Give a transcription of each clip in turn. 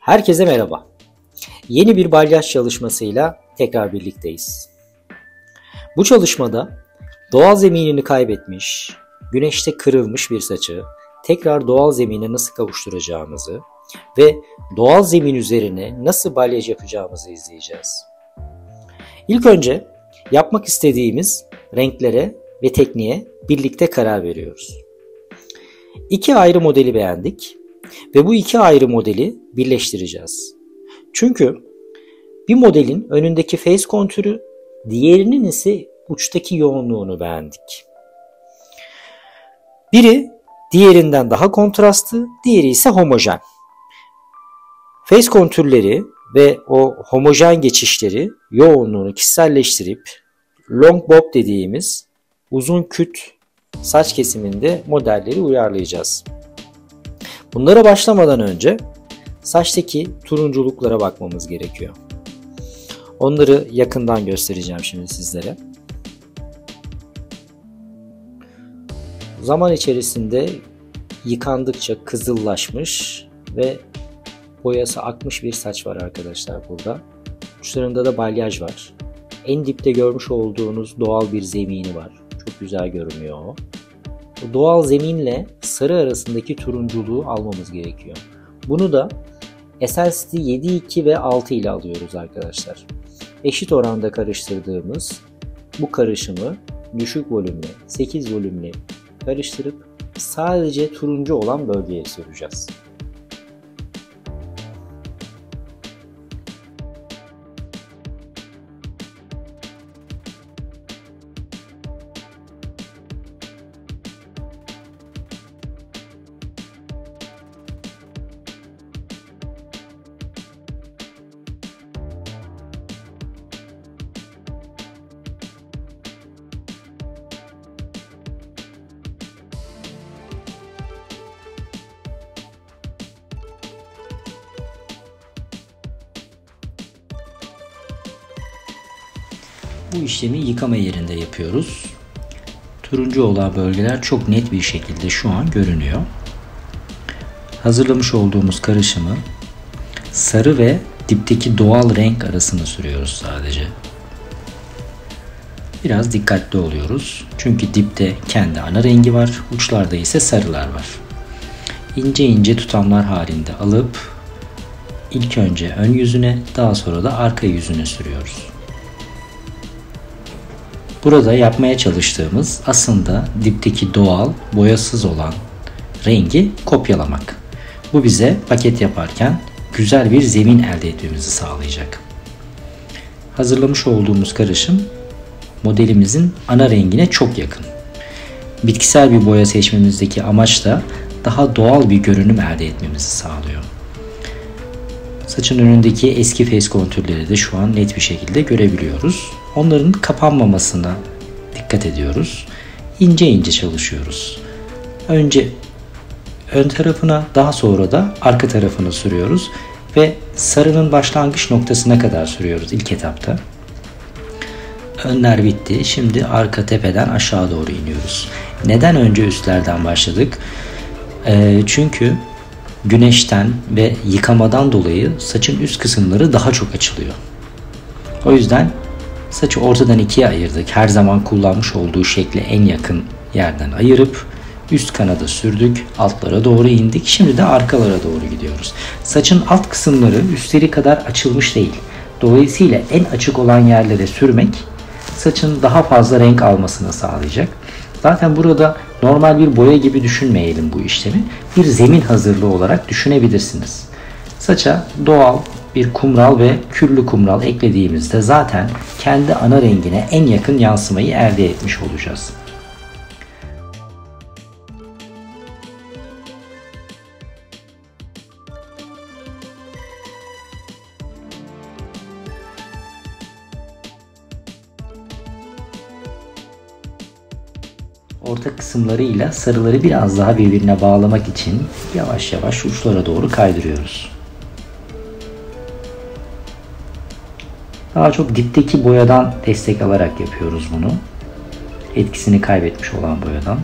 Herkese merhaba. Yeni bir balyaj çalışmasıyla tekrar birlikteyiz. Bu çalışmada doğal zeminini kaybetmiş, güneşte kırılmış bir saçı tekrar doğal zemine nasıl kavuşturacağımızı ve doğal zemin üzerine nasıl balyaj yapacağımızı izleyeceğiz. İlk önce yapmak istediğimiz renklere ve tekniğe birlikte karar veriyoruz. İki ayrı modeli beğendik ve bu iki ayrı modeli birleştireceğiz. Çünkü bir modelin önündeki face kontürü, diğerinin ise uçtaki yoğunluğunu beğendik. Biri diğerinden daha kontrastlı, diğeri ise homojen. Face kontürleri ve o homojen geçişleri yoğunluğunu kişiselleştirip long bob dediğimiz uzun küt saç kesiminde modelleri uyarlayacağız. Bunlara başlamadan önce saçtaki turunculuklara bakmamız gerekiyor. Onları yakından göstereceğim şimdi sizlere. Zaman içerisinde yıkandıkça kızıllaşmış ve boyası akmış bir saç var arkadaşlar burada. Uçlarında da balyaj var. En dipte görmüş olduğunuz doğal bir zemini var. Çok güzel görünüyor o. Bu doğal zeminle sarı arasındaki turunculuğu almamız gerekiyor. Bunu da Essence 7.2 ve 6 ile alıyoruz arkadaşlar. Eşit oranda karıştırdığımız bu karışımı düşük volümle 8 volümle karıştırıp sadece turuncu olan bölgeye süreceğiz. Bu işlemi yıkama yerinde yapıyoruz. Turuncu olan bölgeler çok net bir şekilde şu an görünüyor. Hazırlamış olduğumuz karışımı sarı ve dipteki doğal renk arasında sürüyoruz sadece. Biraz dikkatli oluyoruz. Çünkü dipte kendi ana rengi var, uçlarda ise sarılar var. İnce ince tutamlar halinde alıp ilk önce ön yüzüne, daha sonra da arka yüzüne sürüyoruz. Burada yapmaya çalıştığımız aslında dipteki doğal, boyasız olan rengi kopyalamak. Bu bize paket yaparken güzel bir zemin elde etmemizi sağlayacak. Hazırlamış olduğumuz karışım modelimizin ana rengine çok yakın. Bitkisel bir boya seçmemizdeki amaç da daha doğal bir görünüm elde etmemizi sağlıyor. Saçın önündeki eski face kontürleri de şu an net bir şekilde görebiliyoruz. Onların kapanmamasına dikkat ediyoruz. İnce ince çalışıyoruz. Önce ön tarafına, daha sonra da arka tarafına sürüyoruz ve sarının başlangıç noktasına kadar sürüyoruz ilk etapta. Önler bitti. Şimdi arka tepeden aşağı doğru iniyoruz. Neden önce üstlerden başladık? Çünkü güneşten ve yıkamadan dolayı saçın üst kısımları daha çok açılıyor. O yüzden saçı ortadan ikiye ayırdık. Her zaman kullanmış olduğu şekle en yakın yerden ayırıp üst kanada sürdük. Altlara doğru indik. Şimdi de arkalara doğru gidiyoruz. Saçın alt kısımları üstleri kadar açılmış değil. Dolayısıyla en açık olan yerlere sürmek saçın daha fazla renk almasını sağlayacak. Zaten burada normal bir boya gibi düşünmeyelim bu işlemi. Bir zemin hazırlığı olarak düşünebilirsiniz. Saça doğal bir kumral ve küllü kumral eklediğimizde zaten kendi ana rengine en yakın yansımayı elde etmiş olacağız. Orta kısımlarıyla sarıları biraz daha birbirine bağlamak için yavaş yavaş uçlara doğru kaydırıyoruz. Daha çok dipteki boyadan destek alarak yapıyoruz bunu. Etkisini kaybetmiş olan boyadan.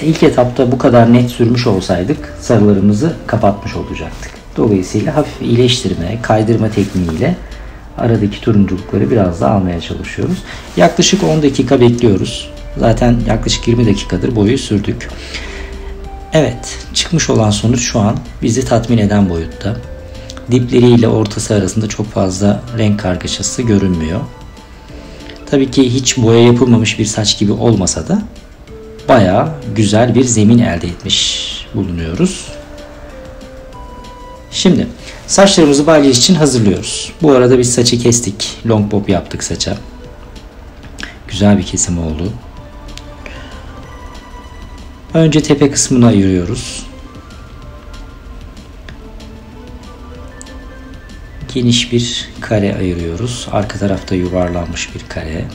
ilk etapta bu kadar net sürmüş olsaydık sarılarımızı kapatmış olacaktık. Dolayısıyla hafif iyileştirme, kaydırma tekniğiyle aradaki turunculukları biraz daha almaya çalışıyoruz. Yaklaşık 10 dakika bekliyoruz. Zaten yaklaşık 20 dakikadır boyu sürdük. Evet, çıkmış olan sonuç şu an bizi tatmin eden boyutta. Dipleriyle ortası arasında çok fazla renk kargaşası görünmüyor. Tabii ki hiç boya yapılmamış bir saç gibi olmasa da bayağı güzel bir zemin elde etmiş bulunuyoruz. Şimdi saçlarımızı balyaj için hazırlıyoruz. Bu arada biz saçı kestik. Long bob yaptık saça. Güzel bir kesim oldu. Önce tepe kısmını ayırıyoruz. Geniş bir kare ayırıyoruz. Arka tarafta yuvarlanmış bir kare.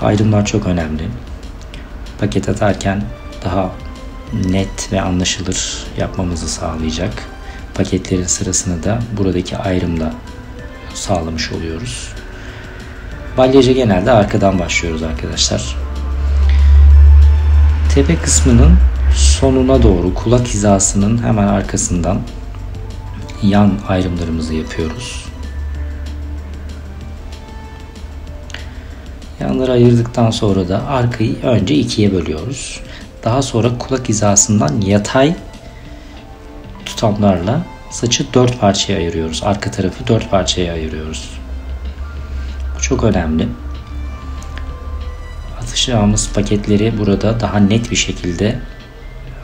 Ayrımlar çok önemli. Paket atarken daha net ve anlaşılır yapmamızı sağlayacak. Paketlerin sırasını da buradaki ayrımla sağlamış oluyoruz. Balyaja genelde arkadan başlıyoruz arkadaşlar. Tepe kısmının sonuna doğru kulak hizasının hemen arkasından yan ayrımlarımızı yapıyoruz. Yanları ayırdıktan sonra da arkayı önce ikiye bölüyoruz. Daha sonra kulak hizasından yatay tutamlarla saçı 4 parçaya ayırıyoruz. Arka tarafı 4 parçaya ayırıyoruz. Bu çok önemli. Atacağımız paketleri burada daha net bir şekilde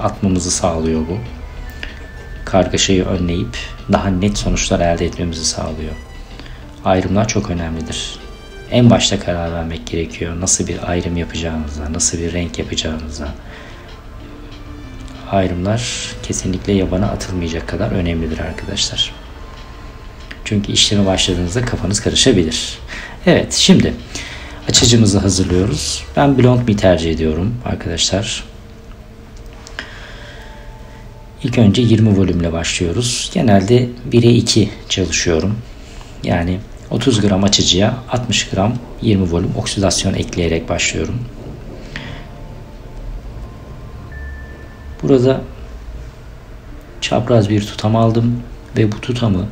atmamızı sağlıyor bu. Kargaşayı önleyip daha net sonuçlar elde etmemizi sağlıyor. Ayrımlar çok önemlidir. En başta karar vermek gerekiyor. Nasıl bir ayrım yapacağınıza, nasıl bir renk yapacağınıza. Ayrımlar kesinlikle yabana atılmayacak kadar önemlidir arkadaşlar. Çünkü işleme başladığınızda kafanız karışabilir. Evet, şimdi açıcımızı hazırlıyoruz. Ben blond mi tercih ediyorum arkadaşlar. İlk önce 20 volümle başlıyoruz. Genelde 1'e 2 çalışıyorum. Yani 30 gram açıcıya 60 gram 20 volüm oksidasyon ekleyerek başlıyorum. Burada çapraz bir tutam aldım ve bu tutamı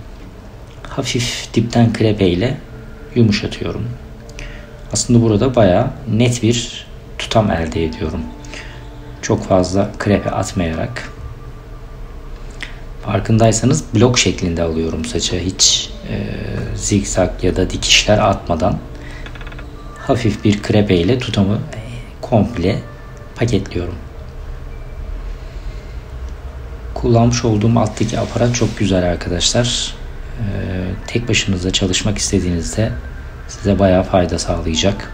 hafif dipten krepe ile yumuşatıyorum. Aslında burada bayağı net bir tutam elde ediyorum. Çok fazla krepe atmayarak. Farkındaysanız blok şeklinde alıyorum saça. Hiç zigzag ya da dikişler atmadan hafif bir krepe ile tutamı komple paketliyorum. Kullanmış olduğum alttaki aparat çok güzel arkadaşlar. Tek başınıza çalışmak istediğinizde size bayağı fayda sağlayacak.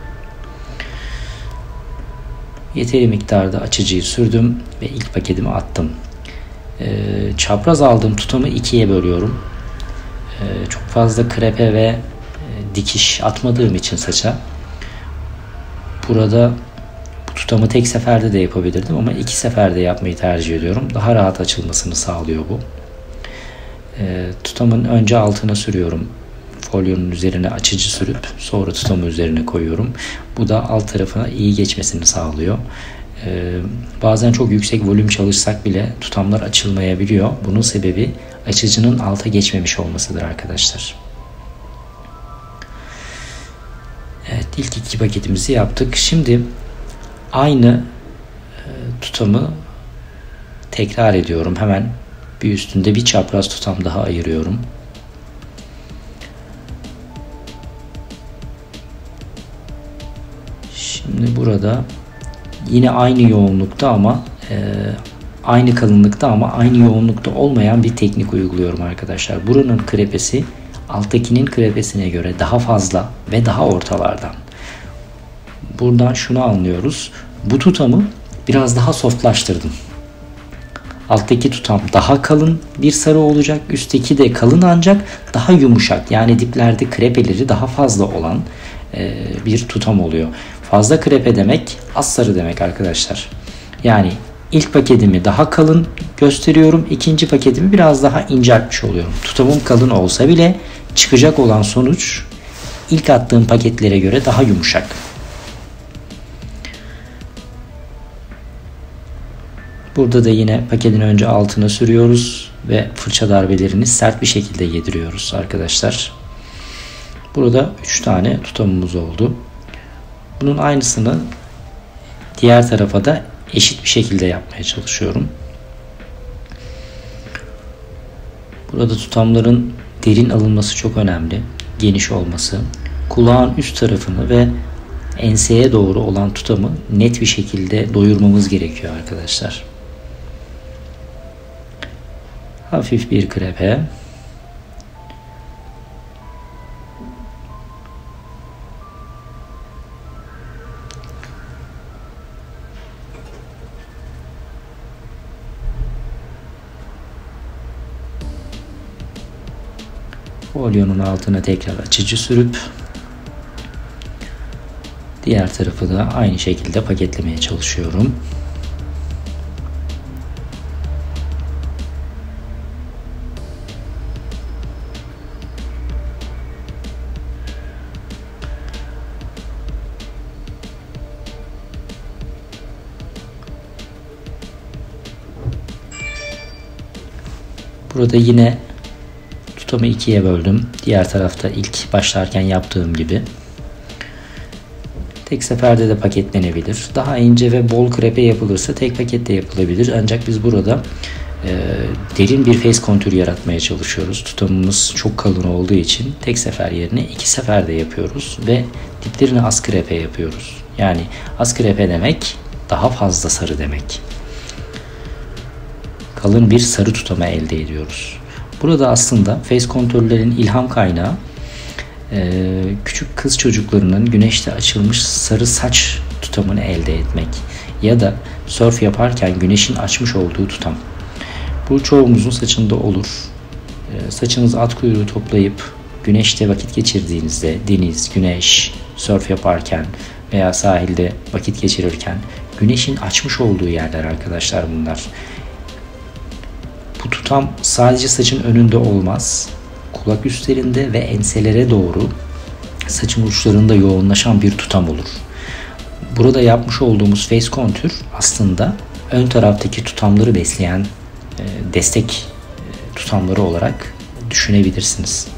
Yeteri miktarda açıcıyı sürdüm ve ilk paketimi attım. Çapraz aldığım tutamı ikiye bölüyorum. Çok fazla krepe ve dikiş atmadığım için saça burada bu tutamı tek seferde de yapabilirdim ama 2 seferde yapmayı tercih ediyorum. Daha rahat açılmasını sağlıyor bu. Tutamın önce altına sürüyorum. Folyonun üzerine açıcı sürüp sonra tutamı üzerine koyuyorum. Bu da alt tarafına iyi geçmesini sağlıyor. Bazen çok yüksek volüm çalışsak bile tutamlar açılmayabiliyor. Bunun sebebi açıcının alta geçmemiş olmasıdır arkadaşlar. Evet, ilk 2 paketimizi yaptık. Şimdi aynı tutamı tekrar ediyorum. Hemen bir üstünde bir çapraz tutam daha ayırıyorum. Şimdi burada yine aynı yoğunlukta ama aynı kalınlıkta ama aynı yoğunlukta olmayan bir teknik uyguluyorum arkadaşlar. Buranın krepesi alttakinin krepesine göre daha fazla ve daha ortalardan. Buradan şunu anlıyoruz. Bu tutamı biraz daha softlaştırdım. Alttaki tutam daha kalın bir sarı olacak. Üstteki de kalın ancak daha yumuşak. Yani diplerde krepeleri daha fazla olan bir tutam oluyor. Fazla krepe demek az sarı demek arkadaşlar. Yani ilk paketimi daha kalın gösteriyorum. İkinci paketimi biraz daha inceltmiş oluyorum. Tutamım kalın olsa bile çıkacak olan sonuç ilk attığım paketlere göre daha yumuşak. Burada da yine paketin önce altına sürüyoruz ve fırça darbelerini sert bir şekilde yediriyoruz arkadaşlar. Burada 3 tane tutamımız oldu. Bunun aynısını diğer tarafa da eşit bir şekilde yapmaya çalışıyorum. Burada tutamların derin alınması çok önemli. Geniş olması. Kulağın üst tarafını ve enseye doğru olan tutamı net bir şekilde doyurmamız gerekiyor arkadaşlar. Hafif bir krepe. Folyonun altına tekrar açıcı sürüp diğer tarafı da aynı şekilde paketlemeye çalışıyorum. Burada yine tutamı ikiye böldüm. Diğer tarafta ilk başlarken yaptığım gibi. Tek seferde de paketlenebilir. Daha ince ve bol krepe yapılırsa tek pakette yapılabilir. Ancak biz burada derin bir face kontür yaratmaya çalışıyoruz. Tutamımız çok kalın olduğu için tek sefer yerine 2 seferde yapıyoruz ve diplerini az krepe yapıyoruz. Yani az krepe demek daha fazla sarı demek. Kalın bir sarı tutama elde ediyoruz. Burada aslında face kontürlerin ilham kaynağı küçük kız çocuklarının güneşte açılmış sarı saç tutamını elde etmek ya da sörf yaparken güneşin açmış olduğu tutam. Bu çoğumuzun saçında olur. Saçınızı at kuyruğu toplayıp güneşte vakit geçirdiğinizde deniz, güneş, sörf yaparken veya sahilde vakit geçirirken güneşin açmış olduğu yerler arkadaşlar bunlar. Bu tutam sadece saçın önünde olmaz. Kulak üstlerinde ve enselere doğru saçın uçlarında yoğunlaşan bir tutam olur. Burada yapmış olduğumuz face kontür aslında ön taraftaki tutamları besleyen destek tutamları olarak düşünebilirsiniz.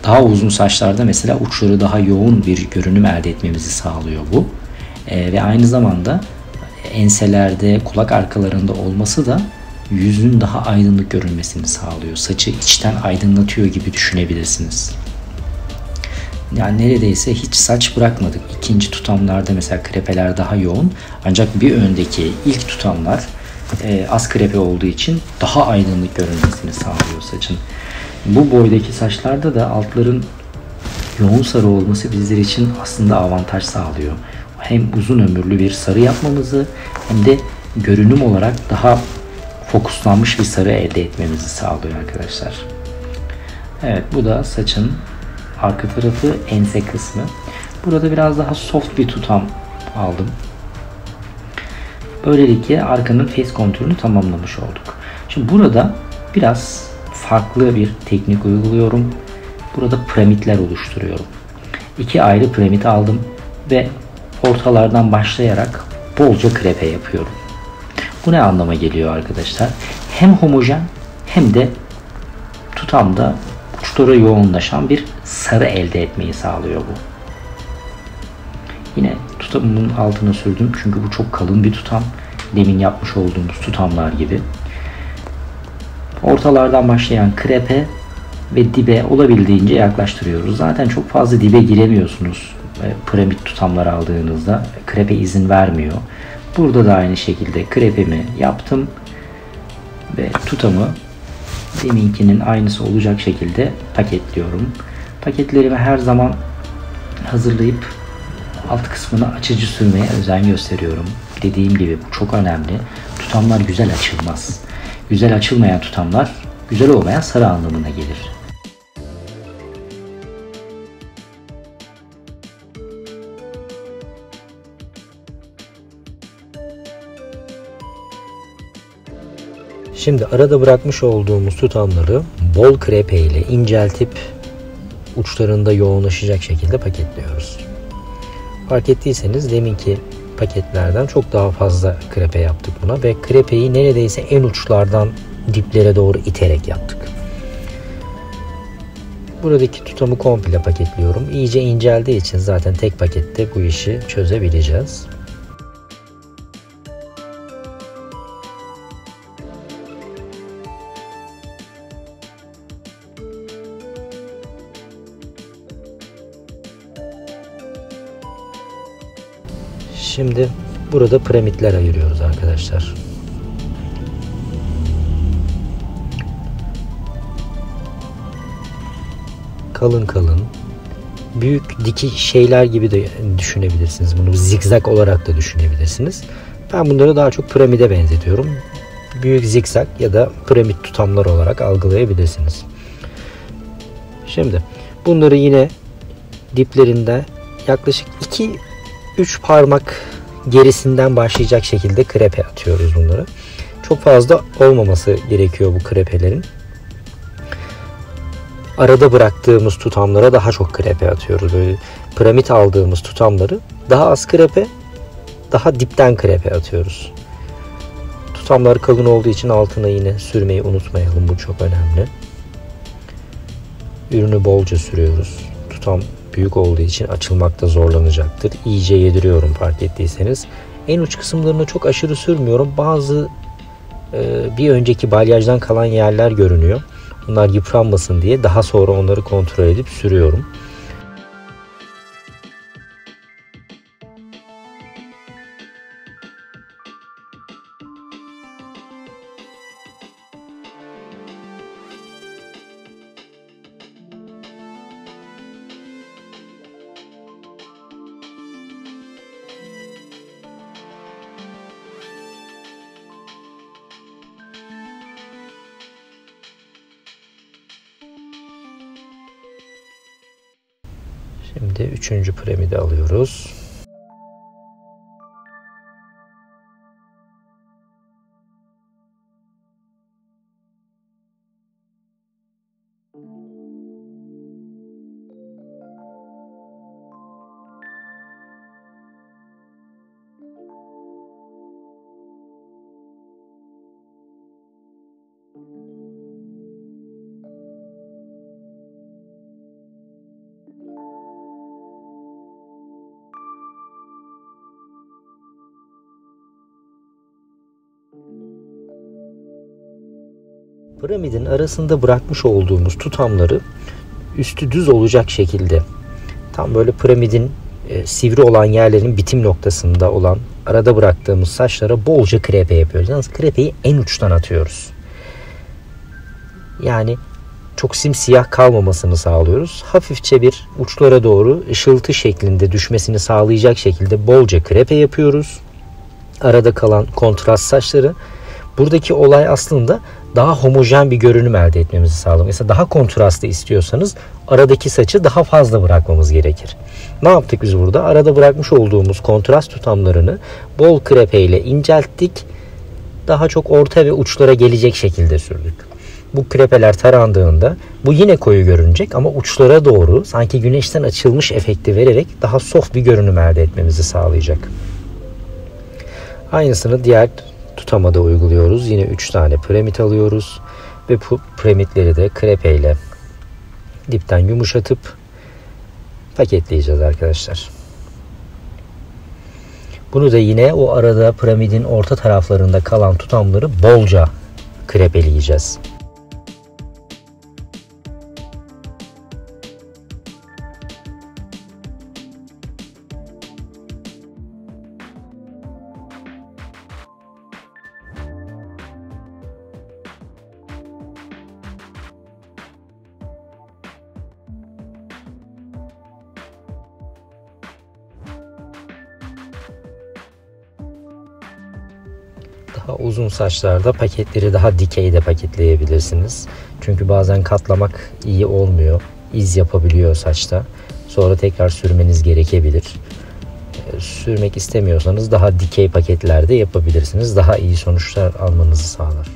Daha uzun saçlarda mesela uçları daha yoğun bir görünüm elde etmemizi sağlıyor bu. Ve aynı zamanda enselerde, kulak arkalarında olması da yüzün daha aydınlık görünmesini sağlıyor. Saçı içten aydınlatıyor gibi düşünebilirsiniz. Yani neredeyse hiç saç bırakmadık. İkinci tutamlarda mesela krepeler daha yoğun. Ancak bir öndeki ilk tutamlar az krepe olduğu için daha aydınlık görünmesini sağlıyor saçın. Bu boydaki saçlarda da altların yoğun sarı olması bizler için aslında avantaj sağlıyor. Hem uzun ömürlü bir sarı yapmamızı hem de görünüm olarak daha fokuslanmış bir sarı elde etmemizi sağlıyor arkadaşlar. Evet, bu da saçın arka tarafı, ense kısmı. Burada biraz daha soft bir tutam aldım. Böylelikle arkanın face kontürünü tamamlamış olduk. Şimdi burada biraz farklı bir teknik uyguluyorum. Burada piramitler oluşturuyorum. 2 ayrı piramit aldım ve ortalardan başlayarak bolca krepe yapıyorum. Bu ne anlama geliyor arkadaşlar? Hem homojen hem de tutamda uçlara yoğunlaşan bir sarı elde etmeyi sağlıyor bu. Yine tutamın altına sürdüm çünkü bu çok kalın bir tutam. Demin yapmış olduğumuz tutamlar gibi. Ortalardan başlayan krepe ve dibe olabildiğince yaklaştırıyoruz. Zaten çok fazla dibe giremiyorsunuz. Piramit tutamlar aldığınızda krepe izin vermiyor. Burada da aynı şekilde krepemi yaptım ve tutamı deminkinin aynısı olacak şekilde paketliyorum. Paketlerimi her zaman hazırlayıp alt kısmına açıcı sürmeye özen gösteriyorum. Dediğim gibi bu çok önemli. Tutamlar güzel açılmaz. Güzel açılmayan tutamlar güzel olmayan sarı anlamına gelir. Şimdi arada bırakmış olduğumuz tutamları bol krepe ile inceltip uçlarında yoğunlaşacak şekilde paketliyoruz. Fark ettiyseniz deminki paketlerden çok daha fazla krepe yaptık buna ve krepeyi neredeyse en uçlardan diplere doğru iterek yaptık. Buradaki tutamı komple paketliyorum. İyice inceldiği için zaten tek pakette bu işi çözebileceğiz. Şimdi burada piramitler ayırıyoruz arkadaşlar. Kalın kalın, büyük diki şeyler gibi de düşünebilirsiniz. Bunu zigzag olarak da düşünebilirsiniz. Ben bunları daha çok piramide benzetiyorum. Büyük zigzag ya da piramit tutamlar olarak algılayabilirsiniz. Şimdi bunları yine diplerinde yaklaşık 2-3 parmak gerisinden başlayacak şekilde krepe atıyoruz bunları. Çok fazla olmaması gerekiyor bu krepelerin. Arada bıraktığımız tutamlara daha çok krepe atıyoruz. Böyle piramit aldığımız tutamları daha az krepe, daha dipten krepe atıyoruz. Tutamlar kalın olduğu için altına yine sürmeyi unutmayalım. Bu çok önemli. Ürünü bolca sürüyoruz. Tutam büyük olduğu için açılmakta zorlanacaktır. İyice yediriyorum fark ettiyseniz. En uç kısımlarını çok aşırı sürmüyorum. Bazı bir önceki balyajdan kalan yerler görünüyor. Bunlar yıpranmasın diye daha sonra onları kontrol edip sürüyorum. Şimdi üçüncü piramidi alıyoruz. Piramidin arasında bırakmış olduğumuz tutamları üstü düz olacak şekilde tam böyle piramidin sivri olan yerlerin bitim noktasında olan arada bıraktığımız saçlara bolca krepe yapıyoruz. Yalnız krepeyi en uçtan atıyoruz. Yani çok simsiyah kalmamasını sağlıyoruz. Hafifçe bir uçlara doğru ışıltı şeklinde düşmesini sağlayacak şekilde bolca krepe yapıyoruz. Arada kalan kontrast saçları. Buradaki olay aslında daha homojen bir görünüm elde etmemizi sağlıyor. Mesela daha kontrastlı istiyorsanız aradaki saçı daha fazla bırakmamız gerekir. Ne yaptık biz burada? Arada bırakmış olduğumuz kontrast tutamlarını bol krepeyle incelttik. Daha çok orta ve uçlara gelecek şekilde sürdük. Bu krepeler tarandığında bu yine koyu görünecek ama uçlara doğru sanki güneşten açılmış efekti vererek daha soft bir görünüm elde etmemizi sağlayacak. Aynısını diğer tutama da uyguluyoruz. Yine 3 tane piramit alıyoruz ve bu piramitleri de krepeyle dipten yumuşatıp paketleyeceğiz arkadaşlar. Bunu da yine o arada piramidin orta taraflarında kalan tutamları bolca krepeleyeceğiz. Daha uzun saçlarda paketleri daha dikeyde paketleyebilirsiniz. Çünkü bazen katlamak iyi olmuyor. İz yapabiliyor saçta. Sonra tekrar sürmeniz gerekebilir. Sürmek istemiyorsanız daha dikey paketlerde yapabilirsiniz. Daha iyi sonuçlar almanızı sağlar.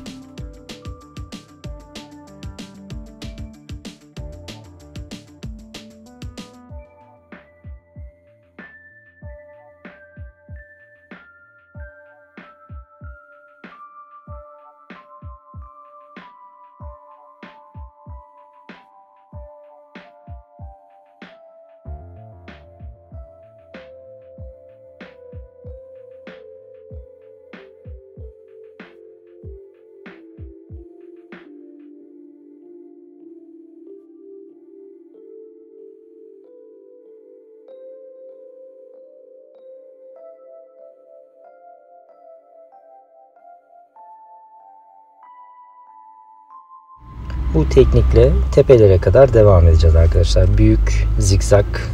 Bu teknikle tepelere kadar devam edeceğiz arkadaşlar. Büyük zikzak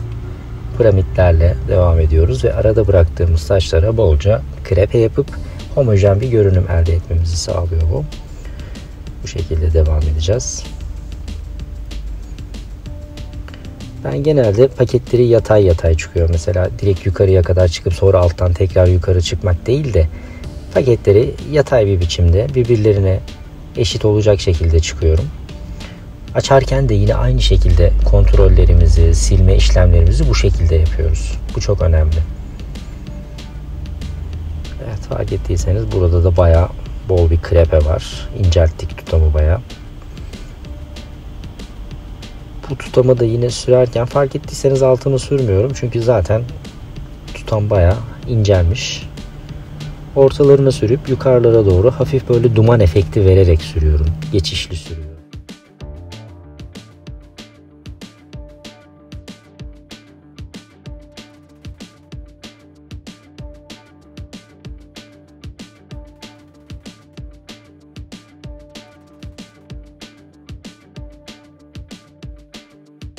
piramitlerle devam ediyoruz ve arada bıraktığımız saçlara bolca krepe yapıp homojen bir görünüm elde etmemizi sağlıyor bu. Bu şekilde devam edeceğiz. Ben genelde paketleri yatay yatay çıkıyor. Mesela direkt yukarıya kadar çıkıp sonra alttan tekrar yukarı çıkmak değil de paketleri yatay bir biçimde birbirlerine eşit olacak şekilde çıkıyorum. Açarken de yine aynı şekilde kontrollerimizi, silme işlemlerimizi bu şekilde yapıyoruz. Bu çok önemli. Evet, fark ettiyseniz burada da bayağı bol bir krepe var. İncelttik tutamı bayağı. Bu tutamı da yine sürerken fark ettiyseniz altını sürmüyorum. Çünkü zaten tutam bayağı incelmiş. Ortalarına sürüp yukarılara doğru hafif böyle duman efekti vererek sürüyorum. Geçişli sürüyorum.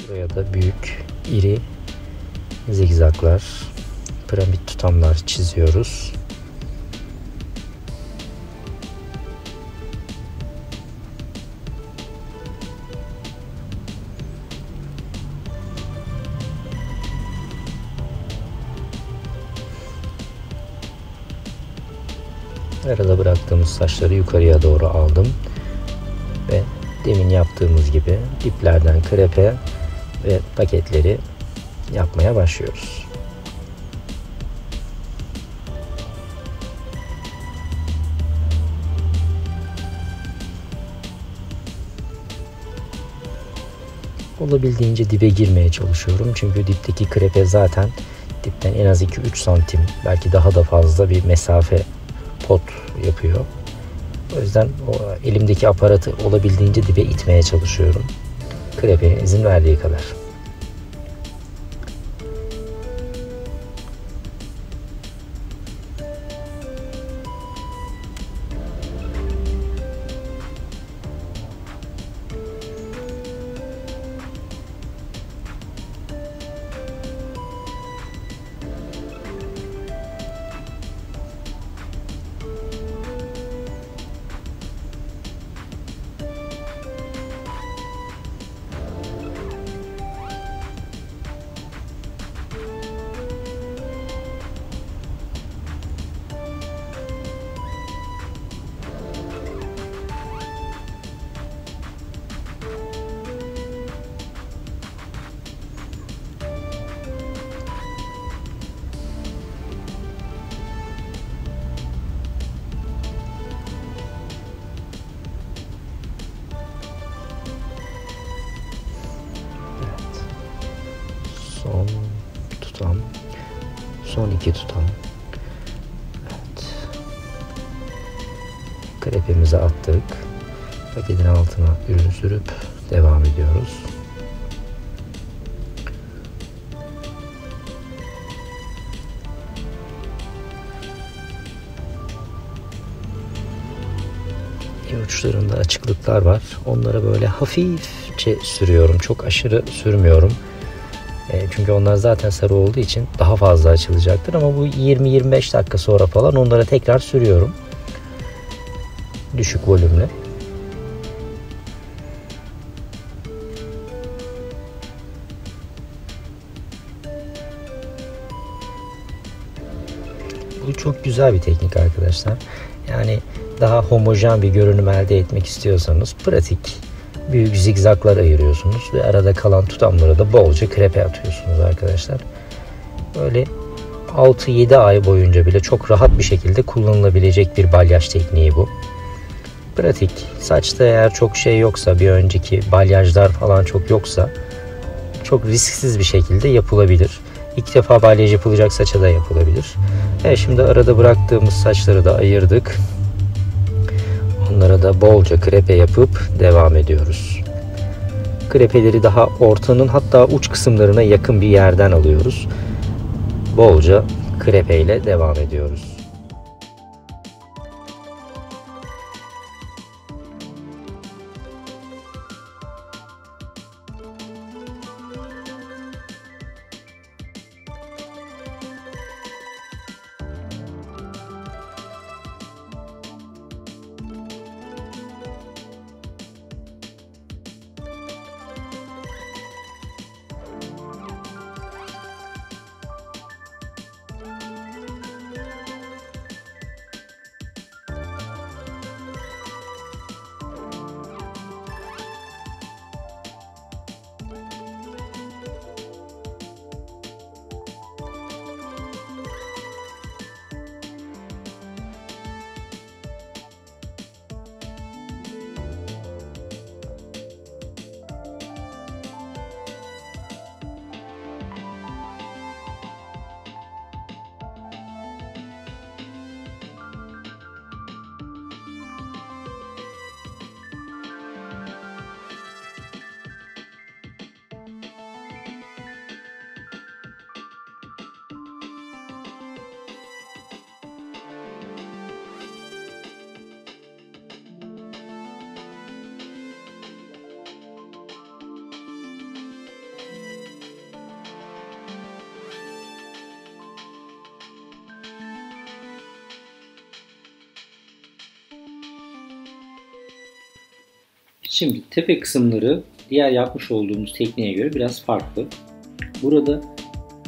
Buraya da büyük, iri zigzaklar, piramit tutamlar çiziyoruz. Arada bıraktığımız saçları yukarıya doğru aldım ve demin yaptığımız gibi diplerden krepe ve paketleri yapmaya başlıyoruz. Olabildiğince dibe girmeye çalışıyorum. Çünkü dipteki krepe zaten dipten en az 2-3 santim belki daha da fazla bir mesafe pot yapıyor. O yüzden elimdeki aparatı olabildiğince dibe itmeye çalışıyorum. Krepeye izin verdiği kadar. Son tutam, son iki tutam. Evet. Krepemizi attık. Paketin altına ürün sürüp devam ediyoruz. Uçlarında açıklıklar var. Onlara böyle hafifçe sürüyorum. Çok aşırı sürmüyorum. Çünkü onlar zaten sarı olduğu için daha fazla açılacaktır. Ama bu 20-25 dakika sonra falan onlara tekrar sürüyorum. Düşük volümle. Bu çok güzel bir teknik arkadaşlar. Yani daha homojen bir görünüm elde etmek istiyorsanız pratik, büyük zigzaklar ayırıyorsunuz ve arada kalan tutamlara da bolca krepe atıyorsunuz arkadaşlar. Böyle 6-7 ay boyunca bile çok rahat bir şekilde kullanılabilecek bir balyaj tekniği bu. Pratik. Saçta eğer çok şey yoksa, bir önceki balyajlar falan çok yoksa çok risksiz bir şekilde yapılabilir. İlk defa balyaj yapılacak saça da yapılabilir. Evet, şimdi arada bıraktığımız saçları da ayırdık. Onlara da bolca krepe yapıp devam ediyoruz. Krepeleri daha ortanın hatta uç kısımlarına yakın bir yerden alıyoruz. Bolca krepe ile devam ediyoruz. Şimdi tepe kısımları diğer yapmış olduğumuz tekniğe göre biraz farklı. Burada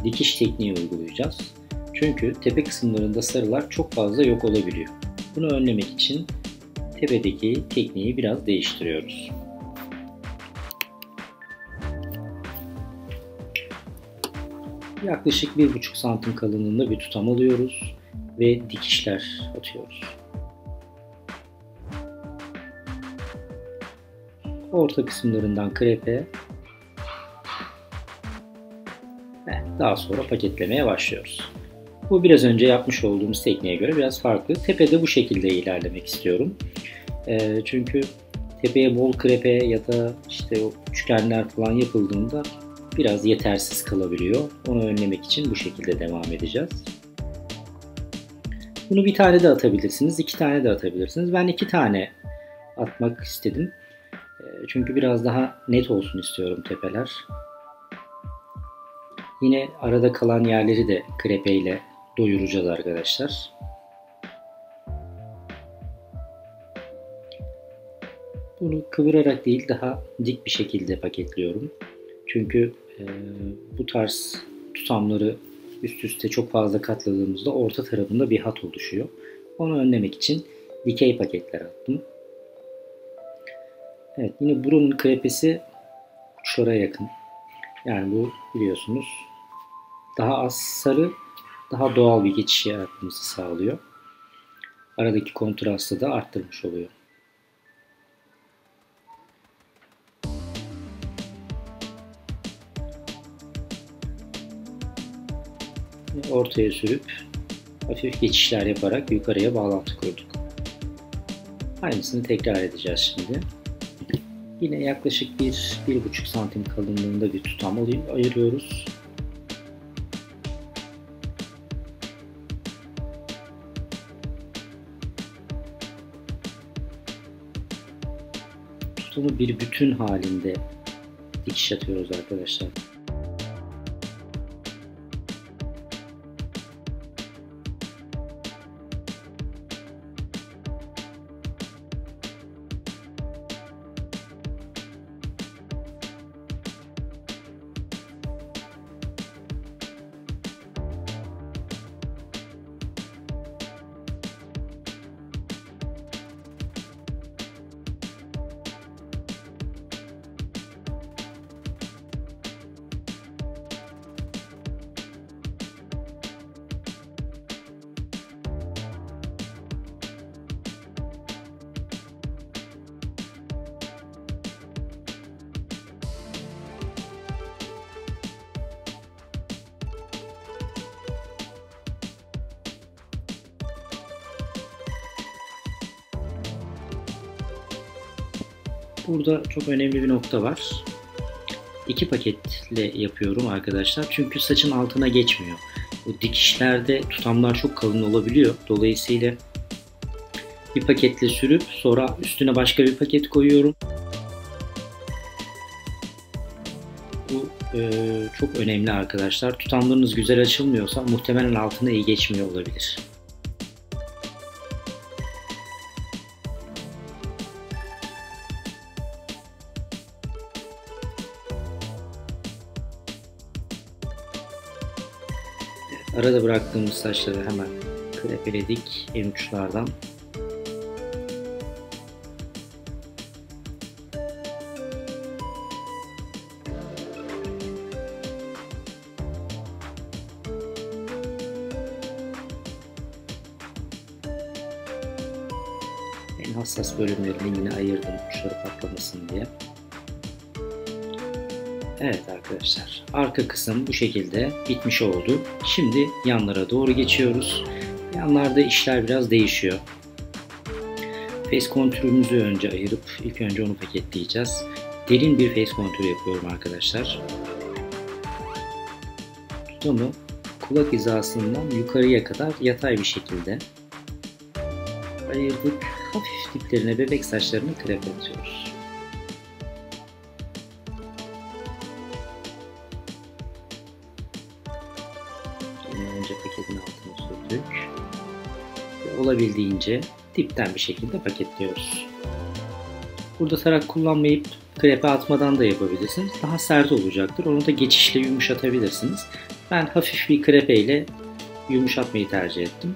dikiş tekniği uygulayacağız. Çünkü tepe kısımlarında sarılar çok fazla yok olabiliyor. Bunu önlemek için tepedeki tekniği biraz değiştiriyoruz. Yaklaşık 1,5 santim kalınlığında bir tutam alıyoruz ve dikişler atıyoruz. Orta kısımlarından krepe ve daha sonra paketlemeye başlıyoruz. Bu biraz önce yapmış olduğumuz tekniğe göre biraz farklı. Tepede bu şekilde ilerlemek istiyorum. Çünkü tepeye bol krepe ya da işte o üçgenler falan yapıldığında biraz yetersiz kalabiliyor. Onu önlemek için bu şekilde devam edeceğiz. Bunu bir tane de atabilirsiniz, 2 tane de atabilirsiniz. Ben 2 tane atmak istedim. Çünkü biraz daha net olsun istiyorum tepeler. Yine arada kalan yerleri de krepeyle doyuracağız arkadaşlar. Bunu kıvırarak değil, daha dik bir şekilde paketliyorum. Çünkü bu tarz tutamları üst üste çok fazla katladığımızda orta tarafında bir hat oluşuyor. Onu önlemek için dikey paketler attım. Evet, yine buranın krepesi uçlara yakın. Yani bu biliyorsunuz daha az sarı, daha doğal bir geçiş yaratmamızı sağlıyor. Aradaki kontrastı da arttırmış oluyor. Ortaya sürüp hafif geçişler yaparak yukarıya bağlantı kurduk. Aynısını tekrar edeceğiz şimdi. Yine yaklaşık 1-1,5 santim kalınlığında bir tutam ayırıyoruz. Tutamı bir bütün halinde dikiş atıyoruz arkadaşlar. Burada çok önemli bir nokta var. 2 paketle yapıyorum arkadaşlar. Çünkü saçın altına geçmiyor. Bu dikişlerde tutamlar çok kalın olabiliyor. Dolayısıyla bir paketle sürüp sonra üstüne başka bir paket koyuyorum. Bu çok önemli arkadaşlar. Tutamlarınız güzel açılmıyorsa muhtemelen altına iyi geçmiyor olabilir. Arada bıraktığımız saçları hemen krepeledik en uçlardan. En hassas bölümlerini yine ayırdım uçları patlamasın diye. Evet arkadaşlar, arka kısım bu şekilde bitmiş oldu. Şimdi yanlara doğru geçiyoruz. Yanlarda işler biraz değişiyor. Face kontürümüzü önce ayırıp ilk önce onu paketleyeceğiz. Derin bir face kontürü yapıyorum arkadaşlar. Tutamı kulak hizasından yukarıya kadar yatay bir şekilde ayırdık. Hafif diplerine bebek saçlarını krepe atıyoruz. Önce paketin altına sürdük ve olabildiğince dipten bir şekilde paketliyoruz. Burada tarak kullanmayıp krepe atmadan da yapabilirsiniz. Daha sert olacaktır. Onu da geçişle yumuşatabilirsiniz. Ben hafif bir krepe ile yumuşatmayı tercih ettim.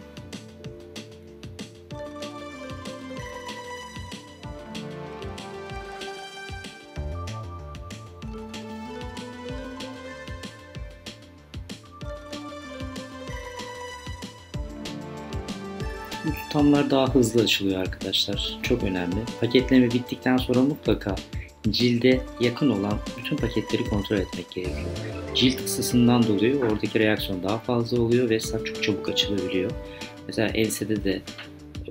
Bu tutamlar daha hızlı açılıyor arkadaşlar. Çok önemli. Paketleme bittikten sonra mutlaka cilde yakın olan bütün paketleri kontrol etmek gerekiyor. Cilt ısısından dolayı oradaki reaksiyon daha fazla oluyor ve saç çok çabuk açılabiliyor. Mesela ensede de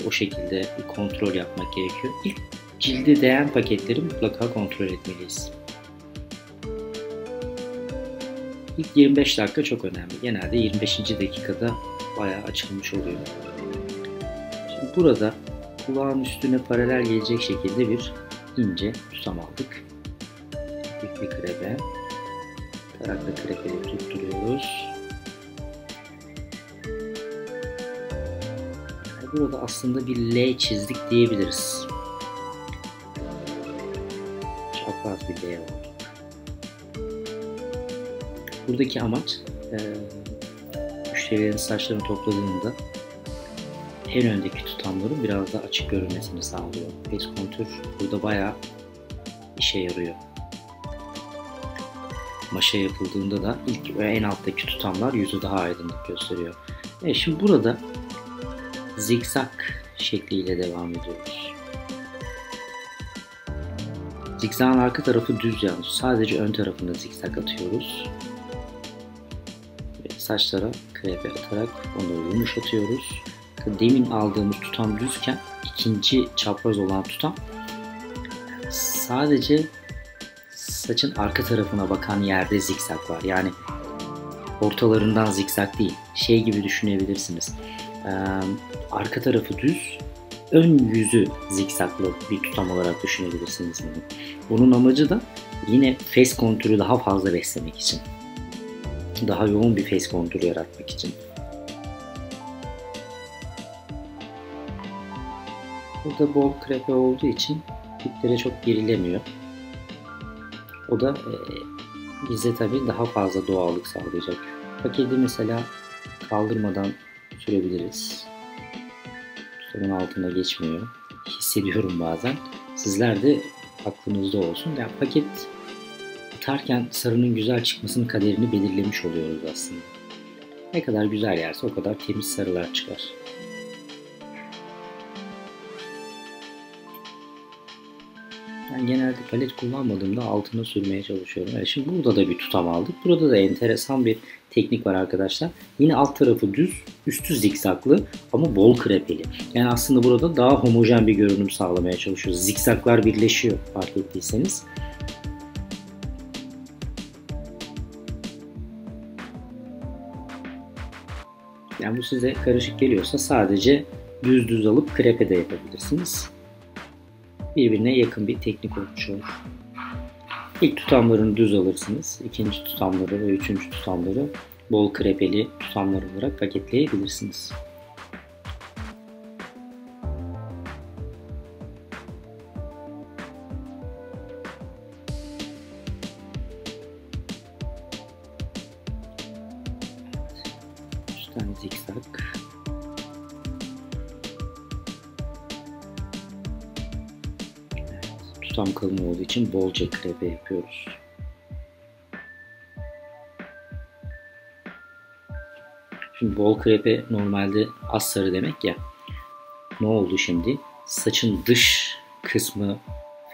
o şekilde bir kontrol yapmak gerekiyor. İlk cilde değen paketleri mutlaka kontrol etmeliyiz. İlk 25 dakika çok önemli. Genelde 25. dakikada bayağı açılmış oluyor. Şimdi burada kulağın üstüne paralel gelecek şekilde bir ince tutam aldık. Büyük bir krepe. Tarakla krepeyi tutturuyoruz. Burada aslında bir L çizdik diyebiliriz. Çapraz bir L oldu. Buradaki amaç müşterilerin saçlarını topladığında en öndeki tutamların biraz daha açık görünmesini sağlıyor. Face kontür burada bayağı işe yarıyor. Maşa yapıldığında da ilk ve en alttaki tutamlar yüzü daha aydınlık gösteriyor. Şimdi burada zikzak şekliyle devam ediyoruz. Zikzakın arka tarafı düz yalnız. Sadece ön tarafında zikzak atıyoruz. Ve saçlara krepe atarak onları yumuşatıyoruz. Demin aldığımız tutam düzken ikinci çapraz olan tutam sadece saçın arka tarafına bakan yerde zikzak var. Yani ortalarından zikzak değil. Şey gibi düşünebilirsiniz. Arka tarafı düz, ön yüzü zikzaklı bir tutam olarak düşünebilirsiniz. Bunun amacı da yine face kontürü daha fazla beslemek için. Daha yoğun bir face kontürü yaratmak için. Burada bol krepe olduğu için diplere çok girilemiyor. O da bize tabii daha fazla doğallık sağlayacak. Paketi mesela kaldırmadan sürebiliriz. Tutamın altına geçmiyor. Hissediyorum bazen. Sizler de aklınızda olsun. Yani paket atarken sarının güzel çıkmasının kaderini belirlemiş oluyoruz aslında. Ne kadar güzel yerse o kadar temiz sarılar çıkar. Ben genelde palet kullanmadığımda altına sürmeye çalışıyorum. Şimdi burada da bir tutam aldık. Burada da enteresan bir teknik var arkadaşlar. Yine alt tarafı düz, üstü zikzaklı ama bol krepeli. Yani aslında burada daha homojen bir görünüm sağlamaya çalışıyoruz. Zikzaklar birleşiyor fark ettiyseniz. Yani bu size karışık geliyorsa sadece düz alıp krepe de yapabilirsiniz. Birbirine yakın bir teknik olmuş olur. İlk tutamlarını düz alırsınız. İkinci tutamları ve üçüncü tutamları bol krepeli tutamlar olarak paketleyebilirsiniz. Üstten zikzak. Tutam kalın olduğu için bolca krepe yapıyoruz. Şimdi bol krepe normalde az sarı demek ya. Ne oldu şimdi? Saçın dış kısmı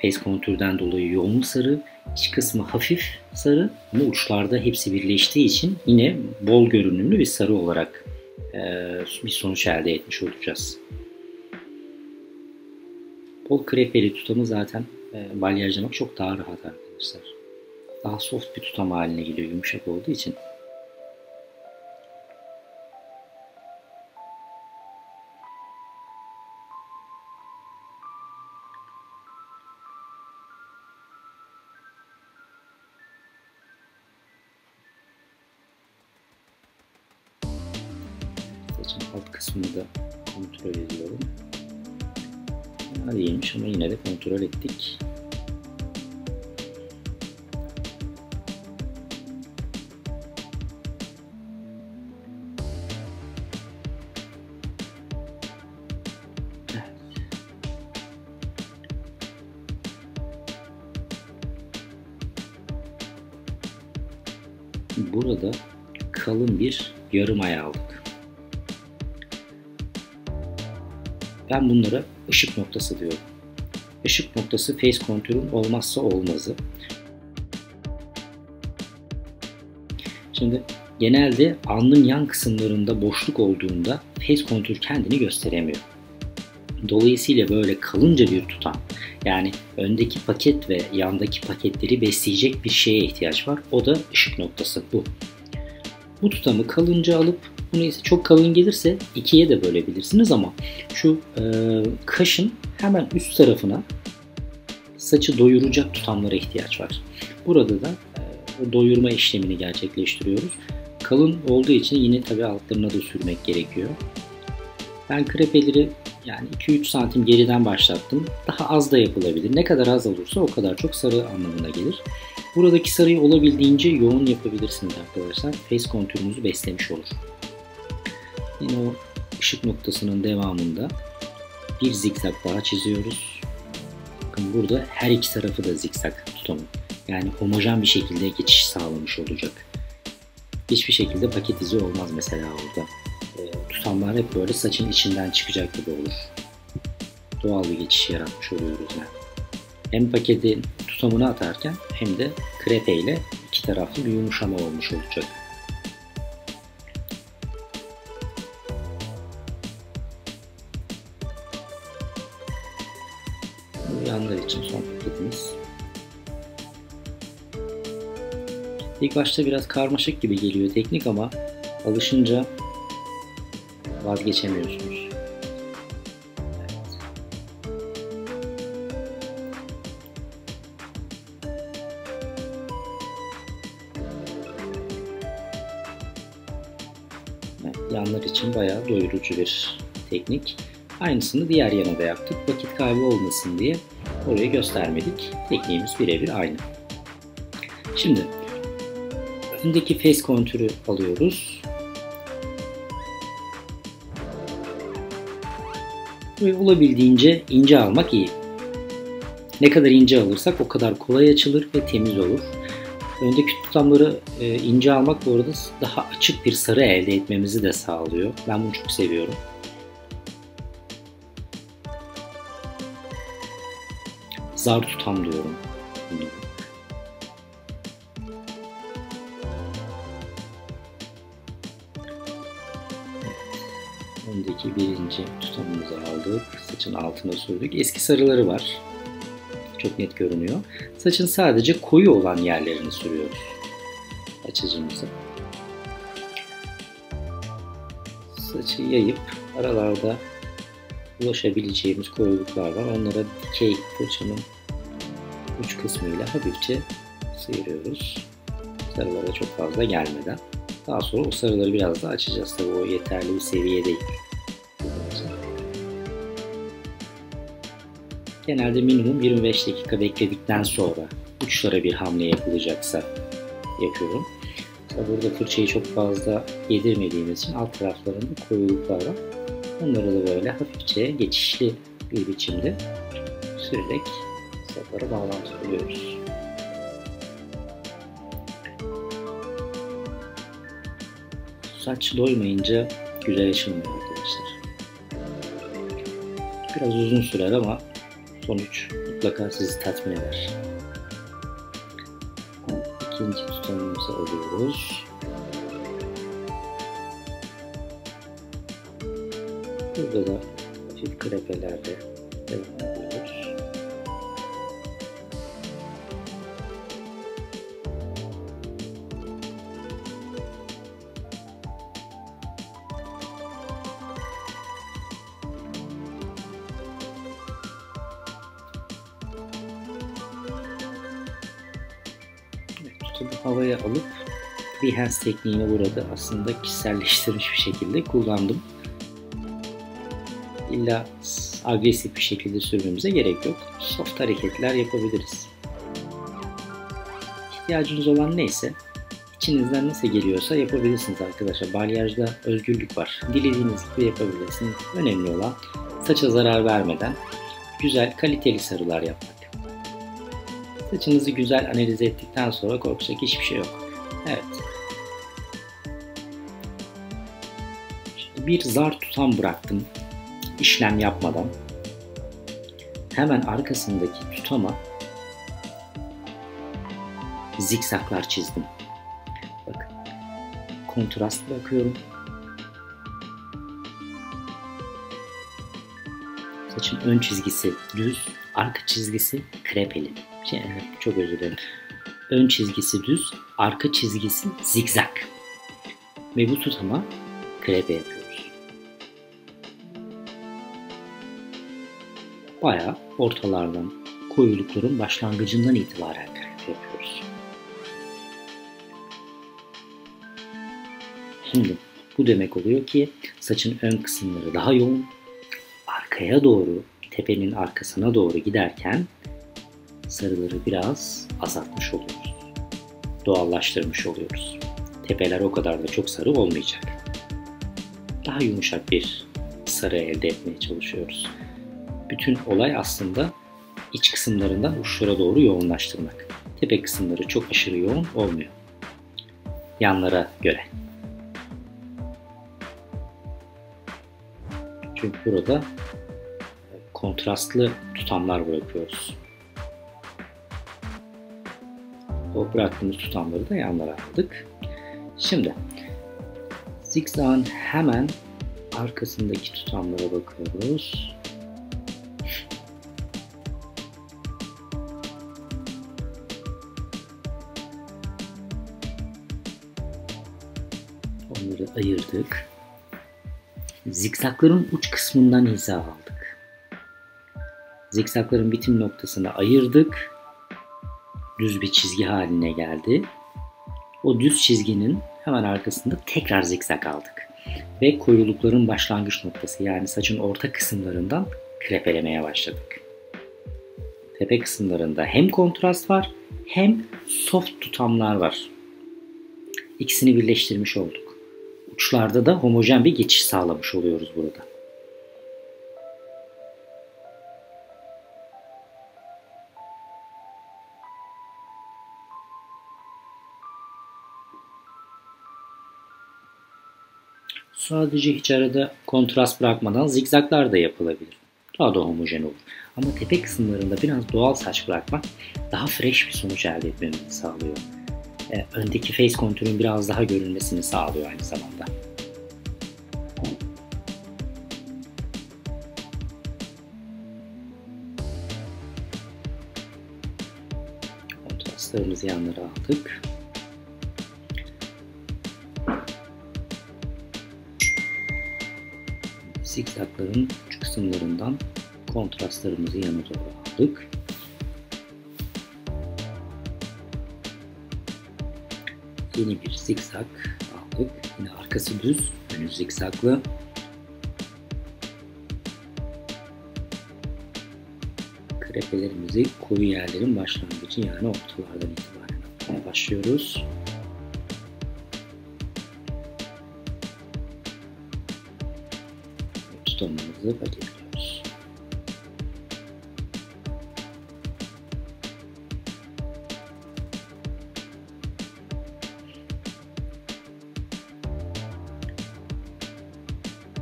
face kontürden dolayı yoğun sarı, iç kısmı hafif sarı ama uçlarda hepsi birleştiği için yine bol görünümlü bir sarı olarak bir sonuç elde etmiş olacağız. Bol krepeli tutamı zaten balyajlamak çok daha rahat arkadaşlar. Daha soft bir tutam haline geliyor yumuşak olduğu için. Saçın alt kısmını da kontrol ediyorum. Değilmiş ama yine de kontrol ettik. Burada kalın bir yarım ay aldık. Ben bunlara ışık noktası diyorum. Işık noktası face contour'un olmazsa olmazı. Şimdi genelde alnın yan kısımlarında boşluk olduğunda face contour kendini gösteremiyor. Dolayısıyla böyle kalınca bir tutam, yani öndeki paket ve yandaki paketleri besleyecek bir şeye ihtiyaç var. O da ışık noktası bu. Bu tutamı kalınca alıp, bunu ise çok kalın gelirse ikiye de bölebilirsiniz ama şu kaşın hemen üst tarafına saçı doyuracak tutamlara ihtiyaç var. Burada da o doyurma işlemini gerçekleştiriyoruz. Kalın olduğu için yine tabii altlarına da sürmek gerekiyor. Ben krepeleri yani 2-3 santim geriden başlattım. Daha az da yapılabilir. Ne kadar az olursa o kadar çok sarı anlamına gelir. Buradaki sarıyı olabildiğince yoğun yapabilirsiniz arkadaşlar. Face kontürünüzü beslemiş olur. Yine o ışık noktasının devamında bir zikzak daha çiziyoruz. Bakın burada her iki tarafı da zikzak tutamı. Yani homojen bir şekilde geçiş sağlamış olacak. Hiçbir şekilde paket izi olmaz mesela orada. Tutamlar hep böyle saçın içinden çıkacak gibi olur. Doğal bir geçiş yaratmış oluyoruz yani. Hem paketin tutamını atarken hem de krepe ile iki taraflı bir yumuşama olmuş olacak. Bu yanlar için son paketimiz. İlk başta biraz karmaşık gibi geliyor teknik ama alışınca vazgeçemiyorsunuz. Evet, yanlar için bayağı doyurucu bir teknik. Aynısını diğer yana da yaptık. Vakit kaybı olmasın diye orayı göstermedik. Tekniğimiz birebir aynı. Şimdi öndeki face kontürü alıyoruz. Ve olabildiğince ince almak iyi. Ne kadar ince alırsak o kadar kolay açılır ve temiz olur. Öndeki tutamları ince almak bu arada daha açık bir sarı elde etmemizi de sağlıyor. Ben bunu çok seviyorum. Zar tutam diyorum. Öndeki birinci tutamımızı aldık. Saçın altına sürdük. Eski sarıları var. Çok net görünüyor. Saçın sadece koyu olan yerlerini sürüyoruz. Açıcımızı. Saçı yayıp aralarda ulaşabileceğimiz koyuluklar var. Onlara dikey fırçanın uç kısmıyla hafifçe sıyırıyoruz. Sarılara çok fazla gelmeden. Daha sonra o sarıları biraz daha açacağız. Tabii o yeterli bir seviye değil. Genelde minimum 25 dakika bekledikten sonra uçlara bir hamle yapılacaksa yapıyorum. Mesela burada fırçayı çok fazla yedirmediğimiz için alt taraflarında koyuluklar var. Onları da böyle hafifçe geçişli bir biçimde sürerek saplara bağlantılıyoruz. Saç doymayınca güzel açılmıyor arkadaşlar. Biraz uzun sürer ama sonuç mutlaka sizi tatmin eder. İkinci tutamımızı alıyoruz. Burada da hafif krepelerle devam ediyoruz. Tutumu havaya alıp freehand tekniğini burada aslında kişiselleştirilmiş bir şekilde kullandım. İlla agresif bir şekilde sürmemize gerek yok. Soft hareketler yapabiliriz. İhtiyacınız olan neyse, içinizden nasıl geliyorsa yapabilirsiniz arkadaşlar. Balyajda özgürlük var. Dilediğiniz gibi yapabilirsiniz. Önemli olan saça zarar vermeden güzel, kaliteli sarılar yapmak. Saçınızı güzel analiz ettikten sonra korkacak hiçbir şey yok. Evet, bir zar tutam bıraktım işlem yapmadan. Hemen arkasındaki tutama zikzaklar çizdim. Bakın, kontrast bırakıyorum. Saçın ön çizgisi düz, arka çizgisi krepeli. Çok özür dilerim. Ön çizgisi düz, arka çizgisi zikzak. Ve bu tutama krepe yapıyoruz. Bayağı ortalardan, koyulukların başlangıcından itibaren krepe yapıyoruz. Şimdi bu demek oluyor ki saçın ön kısımları daha yoğun, arkaya doğru, tepenin arkasına doğru giderken sarıları biraz azaltmış oluyoruz. Doğallaştırmış oluyoruz. Tepeler o kadar da çok sarı olmayacak. Daha yumuşak bir sarı elde etmeye çalışıyoruz. Bütün olay aslında iç kısımlarından uçlara doğru yoğunlaştırmak. Tepe kısımları çok aşırı yoğun olmuyor. Yanlara göre. Çünkü burada kontrastlı tutamlar bırakıyoruz. O bıraktığımız tutamları da yanlara aldık. Şimdi zikzağın hemen arkasındaki tutamlara bakıyoruz. Onları ayırdık. Zikzakların uç kısmından hiza aldık. Zikzakların bitim noktasını ayırdık. Düz bir çizgi haline geldi. O düz çizginin hemen arkasında tekrar zikzak aldık. Ve koyulukların başlangıç noktası, yani saçın orta kısımlarından krepelemeye başladık. Tepe kısımlarında hem kontrast var hem soft tutamlar var. İkisini birleştirmiş olduk. Uçlarda da homojen bir geçiş sağlamış oluyoruz burada. Sadece hiç arada kontrast bırakmadan zikzaklar da yapılabilir. Daha da homojen olur. Ama tepe kısımlarında biraz doğal saç bırakmak daha fresh bir sonuç elde etmemizi sağlıyor. Öndeki face kontürün biraz daha görünmesini sağlıyor aynı zamanda. Kontrastlarımızı yanlara aldık. Zikzakların uç kısımlarından kontrastlarımızı yana doğru aldık. Yeni bir zikzak aldık. Yine arkası düz, önü zikzaklı. Krepelerimizi koyu yerlerin başlangıcı, yani ortalardan itibaren atmaya başlıyoruz. Tutamımızı paketliyoruz.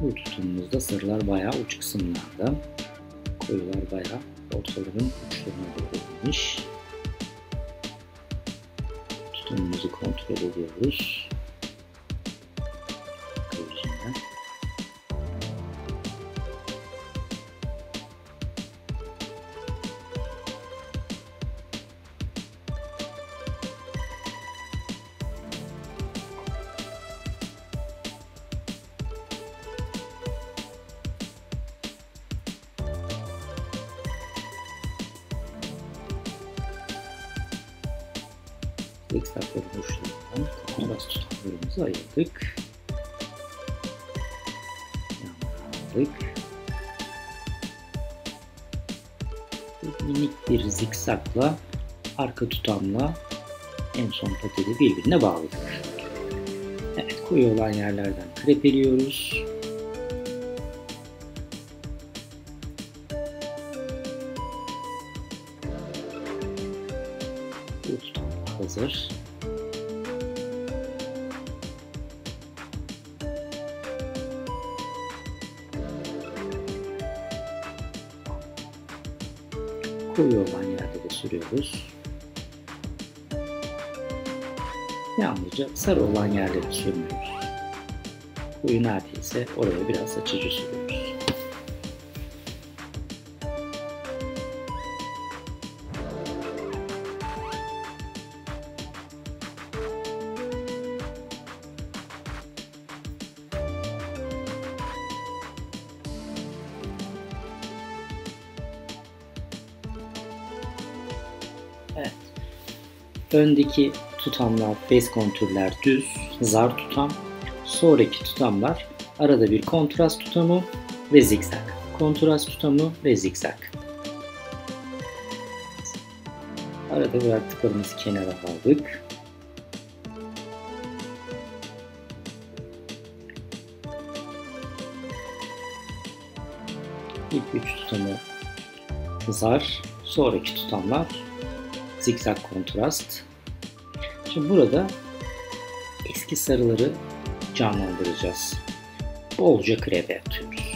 Bu tutumumuzda sarılar bayağı uç kısımlarda, koyular bayağı ortaların uçlarına doğru inmiş. Tutumumuzu kontrol ediyoruz. Zikzakların uçlarından kontrast tutamlarımızı ayırdık. Aldık. Minik bir zikzakla arka tutamla en son paketi birbirine bağladık. Evet, koyu olan yerlerden krepeliyoruz. Bu tutam hazır. Koyu olan yerde de sürüyoruz. Yalnızca sarı olan yerleri sürmüyoruz. Koyu neredeyse oraya biraz açıcı sürüyoruz. Evet. Öndeki tutamlar, face kontürler düz, zar tutam. Sonraki tutamlar arada bir kontrast tutamı ve zikzak. Kontrast tutamı ve zikzak. Arada bıraktıklarımızı kenara aldık. İlk 3 tutamı zar, sonraki tutamlar zikzak kontrast. Şimdi burada eski sarıları canlandıracağız. Bolca kreve atıyoruz.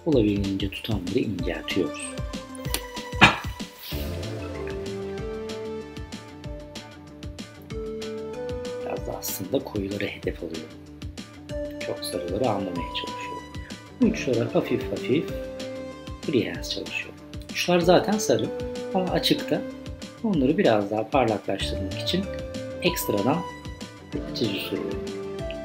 Olabildiğince tutamları inceltiyoruz. Biraz da aslında koyuları hedef alıyorum. Çok sarıları almamaya çalışıyorum. Uçlara hafif hafif freehand çalışıyorum. Uçlar zaten sarı ama açıkta. Onları biraz daha parlaklaştırmak için ekstradan açıcı sürüyorum.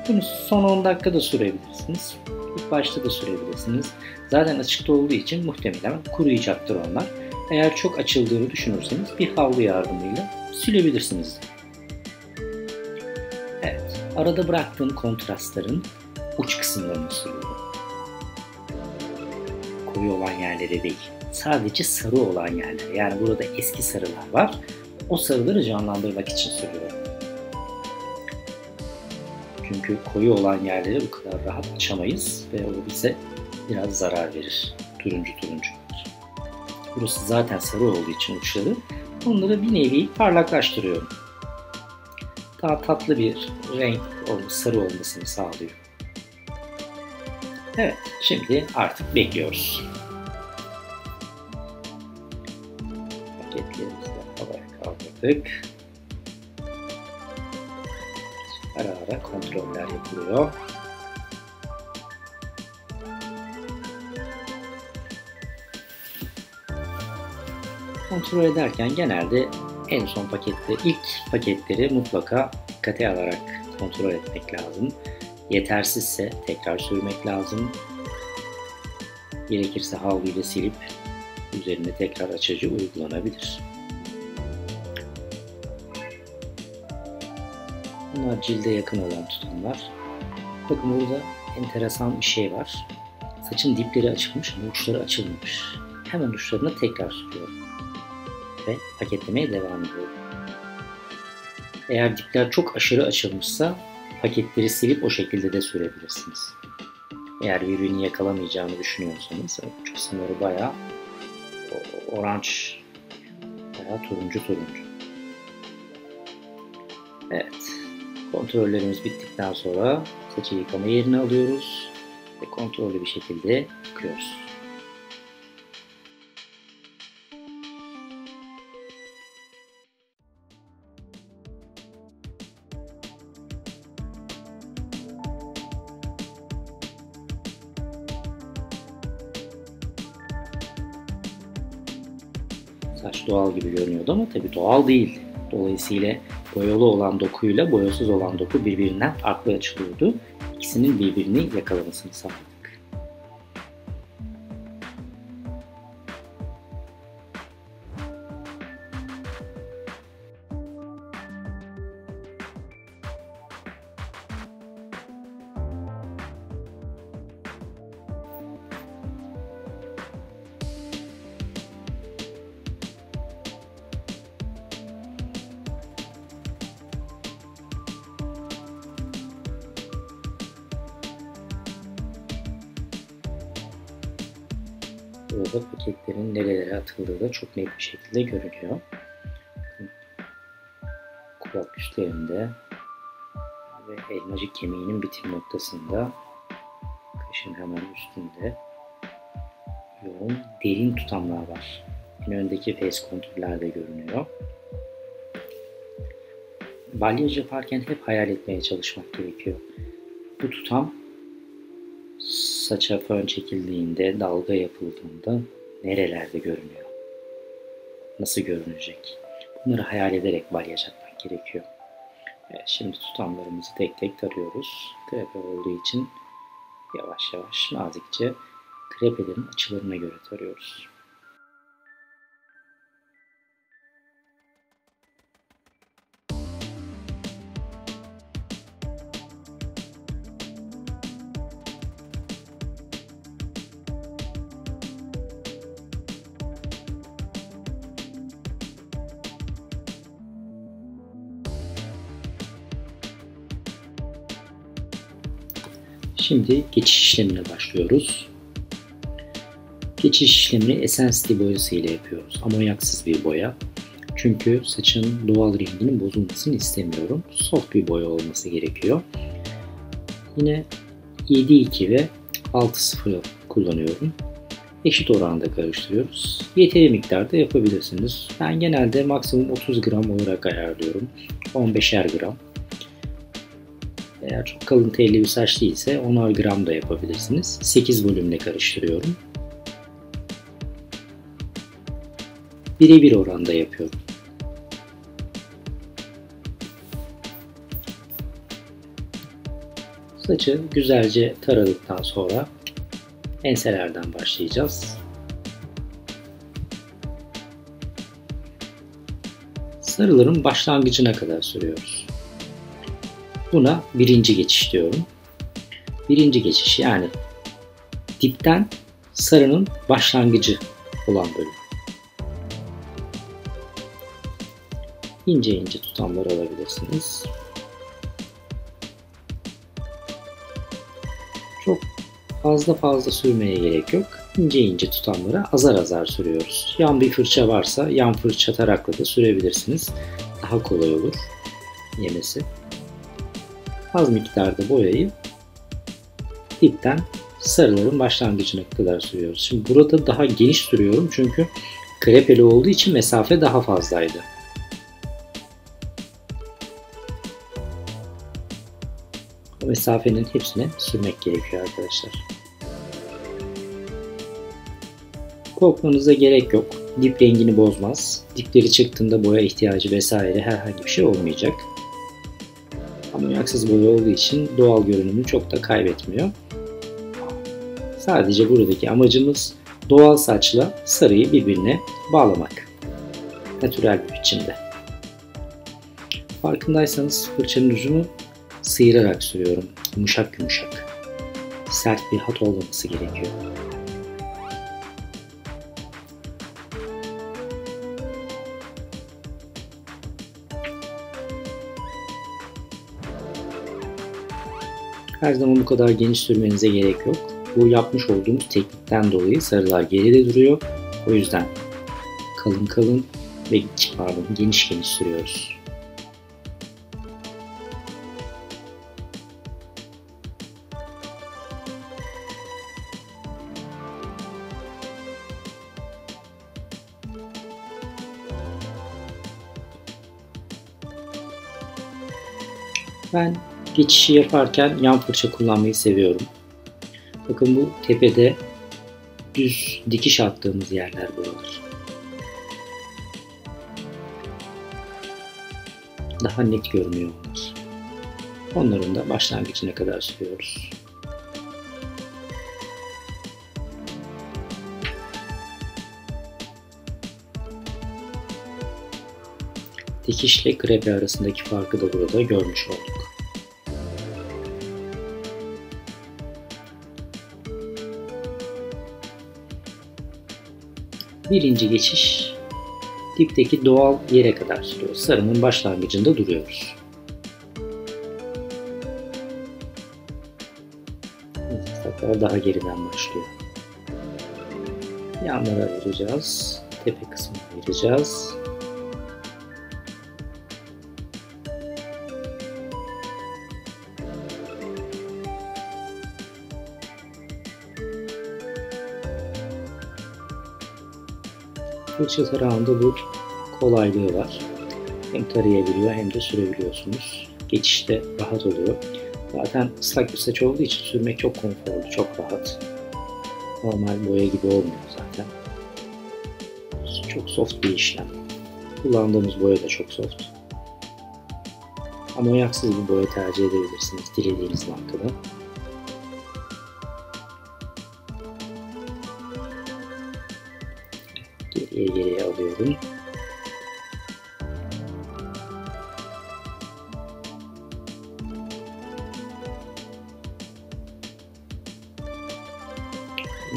Bunu son 10 dakikada sürebilirsiniz. İlk başta da sürebilirsiniz. Zaten açıkta olduğu için muhtemelen kuruyacaktır onlar. Eğer çok açıldığını düşünürseniz bir havlu yardımıyla silebilirsiniz. Evet, arada bıraktığım kontrastların uç kısımlarını sürüyorum. Koyu olan yerlere değil, sadece sarı olan yerlere. Yani burada eski sarılar var. O sarıları canlandırmak için sürüyorum. Çünkü koyu olan yerleri bu kadar rahat açamayız ve o bize biraz zarar verir. Turuncu. Burası zaten sarı olduğu için uçları, onları bir nevi parlaklaştırıyorum. Daha tatlı bir renk sarı olmasını sağlıyor. Evet, şimdi artık bekliyoruz. Paketlerimizi de havaya kaldırdık. Ara kontroller yapılıyor. Kontrol ederken genelde en son pakette, ilk paketleri mutlaka dikkate alarak kontrol etmek lazım. Yetersizse tekrar sürmek lazım. Gerekirse havluyla silip üzerine tekrar açıcı uygulanabilir. Bunlar cilde yakın olan tutamlar. Bakın burada enteresan bir şey var. Saçın dipleri açılmış ama uçları açılmamış. Hemen uçlarına tekrar sürüyorum. Ve paketlemeye devam ediyorum. Eğer dipler çok aşırı açılmışsa paketleri silip o şekilde de sürebilirsiniz. Eğer birbirini yakalamayacağını düşünüyorsanız uç kısımları bayağı oranj, bayağı turuncu. Evet. Kontrollerimiz bittikten sonra saçı yıkama yerine alıyoruz ve kontrollü bir şekilde yıkıyoruz. Saç doğal gibi görünüyordu ama tabii doğal değil. Dolayısıyla boyalı olan dokuyla boyasız olan doku birbirinden farklı açılıyordu. İkisinin birbirini yakalamasını sağladık. Burada paketlerin nerelere atıldığı da çok net bir şekilde görünüyor. Kulak üstlerinde ve elmacık kemiğinin bitim noktasında, kaşın hemen üstünde yoğun, derin tutamlar var. En öndeki face kontürlerde görünüyor. Balyaj yaparken hep hayal etmeye çalışmak gerekiyor. Bu tutam saça fön çekildiğinde, dalga yapıldığında nerelerde görünüyor? Nasıl görünecek? Bunları hayal ederek balyaj yapmak gerekiyor. Evet, şimdi tutamlarımızı tek tek tarıyoruz. Krepe olduğu için yavaş yavaş nazikçe krepelerin açılarına göre tarıyoruz. Şimdi geçiş işlemine başlıyoruz. Geçiş işlemini Essence boyası ile yapıyoruz. Amonyaksız bir boya. Çünkü saçın doğal renginin bozulmasını istemiyorum. Soft bir boya olması gerekiyor. Yine 7-2 ve 6-0 kullanıyorum. Eşit oranda karıştırıyoruz. Yeteri miktarda yapabilirsiniz. Ben genelde maksimum 30 gram olarak ayarlıyorum. 15'er gram. Eğer çok kalın telli bir saç değilse 10'ar gram da yapabilirsiniz. 8 volümle karıştırıyorum. Birebir oranda yapıyorum. Saçı güzelce taradıktan sonra enselerden başlayacağız. Sarıların başlangıcına kadar sürüyoruz. Buna birinci geçiş diyorum. Birinci geçiş yani dipten sarının başlangıcı olan bölüm. İnce ince tutamlar alabilirsiniz. Çok fazla sürmeye gerek yok. İnce ince tutamlara azar azar sürüyoruz. Yan bir fırça varsa yan fırça tarakla da sürebilirsiniz. Daha kolay olur yemesi. Az miktarda boyayı dipten sarıların başlangıcına kadar sürüyoruz. Şimdi burada daha geniş sürüyorum çünkü krepeli olduğu için mesafe daha fazlaydı. O mesafenin hepsine sürmek gerekiyor arkadaşlar. Korkmanıza gerek yok. Dip rengini bozmaz. Dipleri çıktığında boya ihtiyacı vesaire herhangi bir şey olmayacak. Amonyaksız boya olduğu için doğal görünümünü çok da kaybetmiyor. Sadece buradaki amacımız doğal saçla sarıyı birbirine bağlamak. Natürel bir biçimde. Farkındaysanız fırçanın ucunu sıyırarak sürüyorum. Yumuşak yumuşak. Sert bir hat olmaması gerekiyor. Her zaman bu kadar geniş sürmenize gerek yok. Bu yapmış olduğumuz teknikten dolayı sarılar geride duruyor. O yüzden kalın ve geniş sürüyoruz. Ben geçişi yaparken yan fırça kullanmayı seviyorum. Bakın bu tepede düz dikiş attığımız yerler buralar. Daha net görünüyor onlar. Onların da başlangıcına kadar sürüyoruz. Dikişle krepe arasındaki farkı da burada görmüş olduk. Birinci geçiş dipteki doğal yere kadar sürüyoruz. Sarının başlangıcında duruyoruz. Saklar daha geriden başlıyor. Yanlara ayıracağız. Tepe kısmını ayıracağız. Fırça tarağında bu kolaylığı var. Hem tarayabiliyor hem de sürebiliyorsunuz. Geçişte rahat oluyor. Zaten ıslak bir saç olduğu için sürmek çok konforlu, çok rahat. Normal boya gibi olmuyor zaten. Çok soft bir işlem. Kullandığımız boya da çok soft. Amonyaksız bir boya tercih edebilirsiniz dilediğiniz markada. Geriye alıyorum.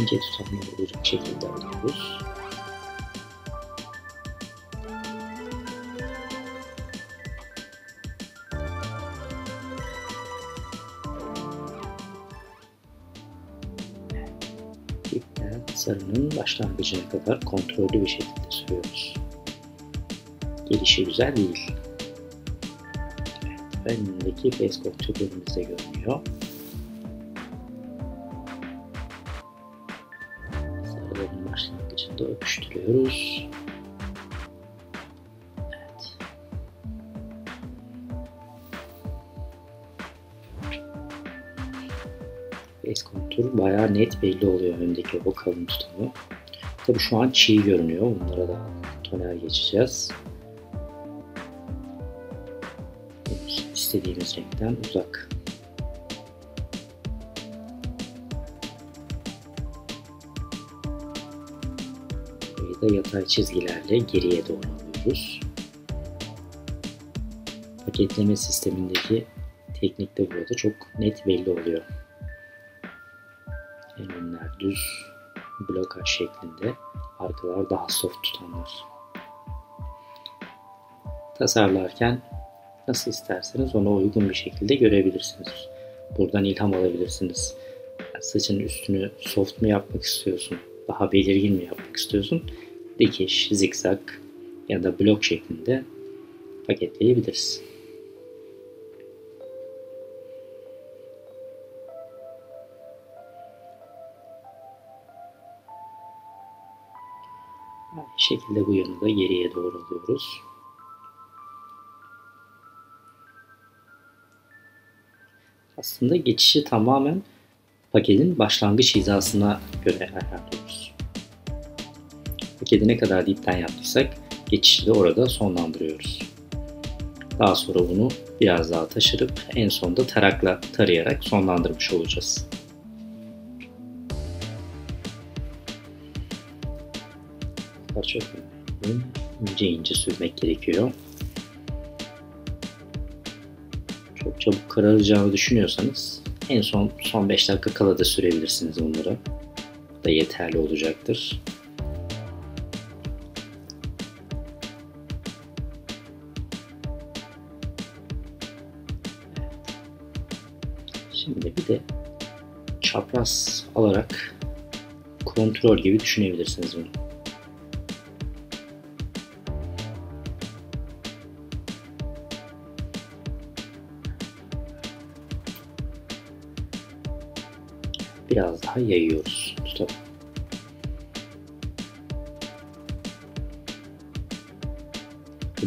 İnce tutamlı olacak şekilde alıyoruz. Dipten sarının başlangıcına kadar kontrollü bir şekilde sürüyoruz. Gelişi güzel değil. Evet, önündeki face contour'larımız da görünüyor. Sarıların başlangıcında öpüştürüyoruz. Evet. Face contour bayağı net belli oluyor öndeki o kalın tutamı. Tabi şu an çiğ görünüyor. Bunlara da toner geçeceğiz. İstediğimiz renkten uzak. Burayı da yatay çizgilerle geriye doğru alıyoruz. Paketleme sistemindeki teknik de burada çok net belli oluyor. En önler düz blokaj şeklinde, arkalar daha soft tutanlar. Tasarlarken nasıl isterseniz ona uygun bir şekilde görebilirsiniz. Buradan ilham alabilirsiniz. Saçın üstünü soft mu yapmak istiyorsun? Daha belirgin mi yapmak istiyorsun? Dikiş, zikzak ya da blok şeklinde paketleyebiliriz. Aynı şekilde bu yanı da geriye doğru alıyoruz. Aslında geçişi tamamen paketin başlangıç hizasına göre ayarlıyoruz. Paketi ne kadar dipten yaptıysak geçişi de orada sonlandırıyoruz. Daha sonra bunu biraz daha taşırıp en sonunda tarakla tarayarak sonlandırmış olacağız. Çok önemli. İnce ince sürmek gerekiyor. Çok çabuk kararacağını düşünüyorsanız en son 5 dakika kala da sürebilirsiniz bunları. Bu da yeterli olacaktır. Şimdi bir de çapraz alarak kontrol gibi düşünebilirsiniz bunu. Biraz daha yayıyoruz. Tutalım.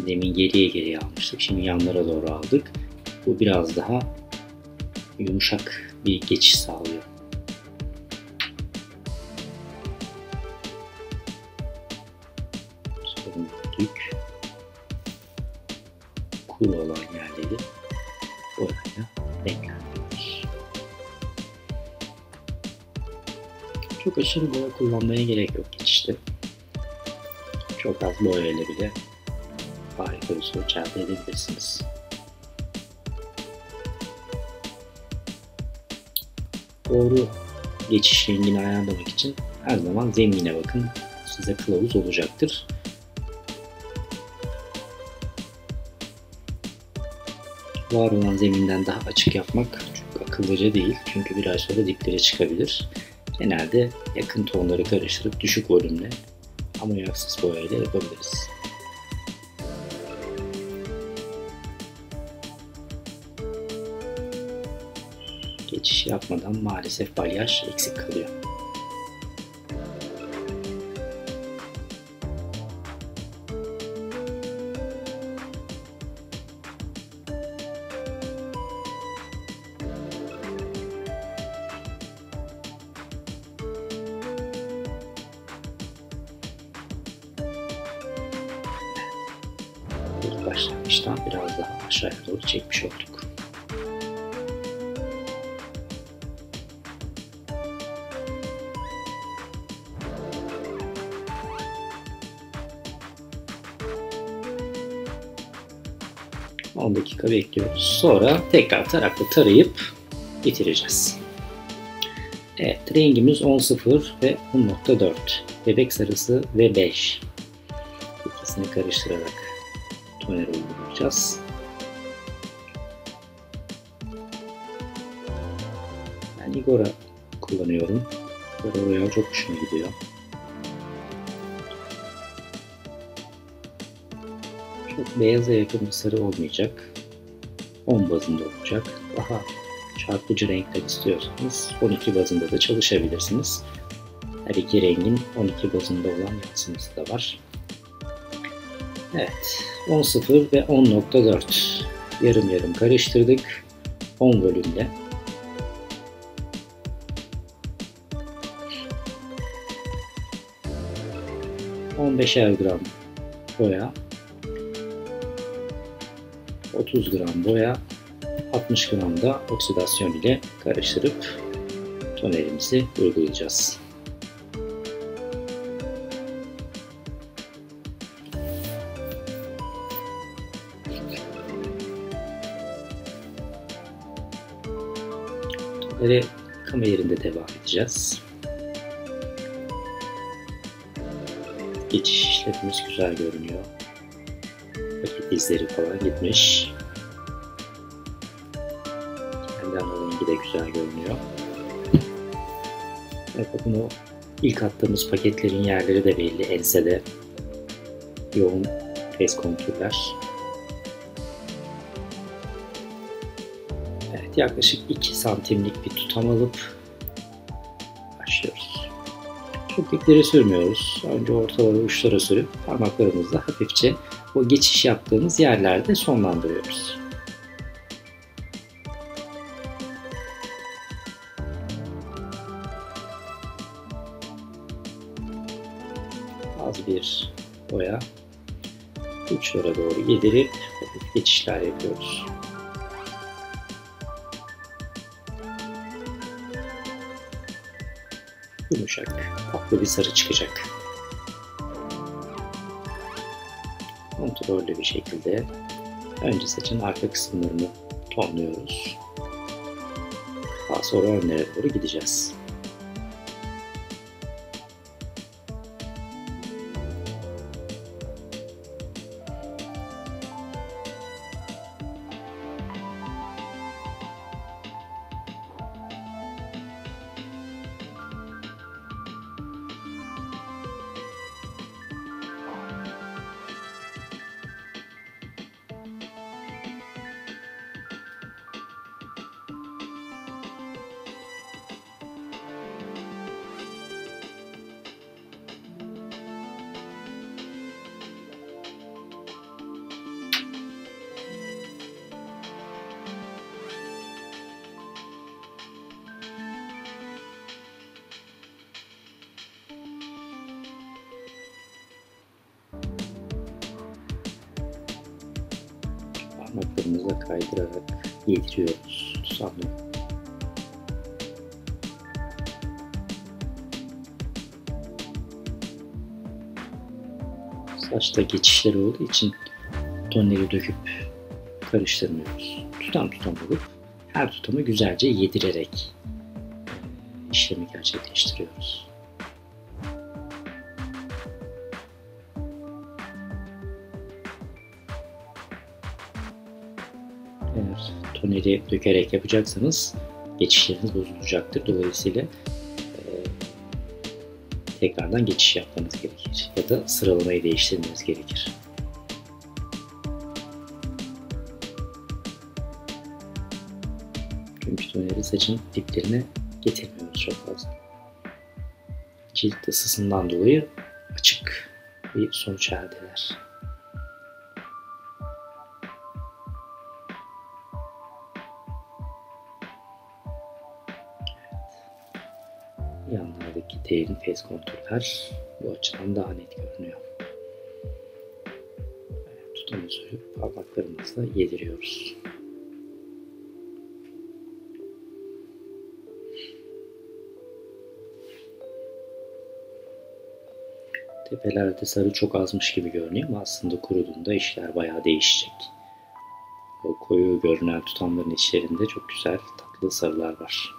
Demin geriye almıştık. Şimdi yanlara doğru aldık. Bu biraz daha yumuşak bir geçiş sağlıyor. Sorun dük. Kuru olan yerleri boyayla renklendiriyoruz. Çok aşırı boya kullanmaya gerek yok geçişte. Çok az boyayla bile harika bir sonuç elde edebilirsiniz. Doğru geçiş rengini ayarlamak için her zaman zemine bakın. Size kılavuz olacaktır. Var olan zeminden daha açık yapmak çok akıllıca değil. Çünkü bir ay sonra dipleri çıkabilir. Genelde yakın tonları karıştırıp düşük volümle amonyaksız boyayla yapabiliriz. Geçiş yapmadan maalesef balyaj eksik kalıyor. İlk başlangıçtan biraz daha aşağıya doğru çekmiş olduk. On dakika bekliyoruz. Sonra tekrar tarakla tarayıp bitireceğiz. Evet, rengimiz 10.0 ve 10.4. Bebek sarısı ve 5. İkisini karıştırarak toner uygulayacağız. Ben Igora kullanıyorum. Igora Royal çok hoşuma gidiyor. Çok beyaza yakın bir sarı olmayacak. 10 bazında olacak. Daha çarpıcı renkler istiyorsanız 12 bazında da çalışabilirsiniz. Her iki rengin 12 bazında olan yansıması da var. Evet, 10.0 ve 10.4 yarım yarım karıştırdık. 10 volümle. ...15'er gram boya, 30 gram boya, 60 gram da oksidasyon ile karıştırıp tonerimizi uygulayacağız. Toneri yıkama yerinde devam edeceğiz. Geçiş işlemimiz güzel görünüyor. Paket izleri falan gitmiş. Kendi ana rengi de güzel görünüyor. Bakın o ilk attığımız paketlerin yerleri de belli. Ensede yoğun face kontürler. Evet, yaklaşık 2 santimlik bir tutam alıp başlıyoruz. Çok dipleri sürmüyoruz. Önce ortalara, uçlara sürüp parmaklarımızla hafifçe o geçiş yaptığımız yerlerde sonlandırıyoruz. Az bir boya uçlara doğru yedirip hafif geçişler yapıyoruz. Yumuşak, tatlı bir sarı çıkacak. Kontrollü bir şekilde önce saçın arka kısımlarını tonluyoruz. Daha sonra önlere doğru gideceğiz. Parmaklarımızla kaydırarak yediriyoruz tutamla. Saçta geçişleri olduğu için toneri döküp karıştırmıyoruz. Tutam alıp her tutamı güzelce yedirerek işlemi gerçekleştiriyoruz. Eğer toneri dökerek yapacaksanız geçişleriniz bozulacaktır. Dolayısıyla tekrardan geçiş yapmanız gerekir ya da sıralamayı değiştirmeniz gerekir. Çünkü toneri saçın diplerine getirmiyoruz çok fazla. Cilt ısısından dolayı açık bir sonuç elde eder. Yanlardaki derin face kontürler bu açıdan daha net görünüyor. Evet, tutumuzu parmaklarımızla yediriyoruz. Tepelerde sarı çok azmış gibi görünüyor ama aslında kuruduğunda işler bayağı değişecek. O koyu görünen tutamların içlerinde çok güzel tatlı sarılar var.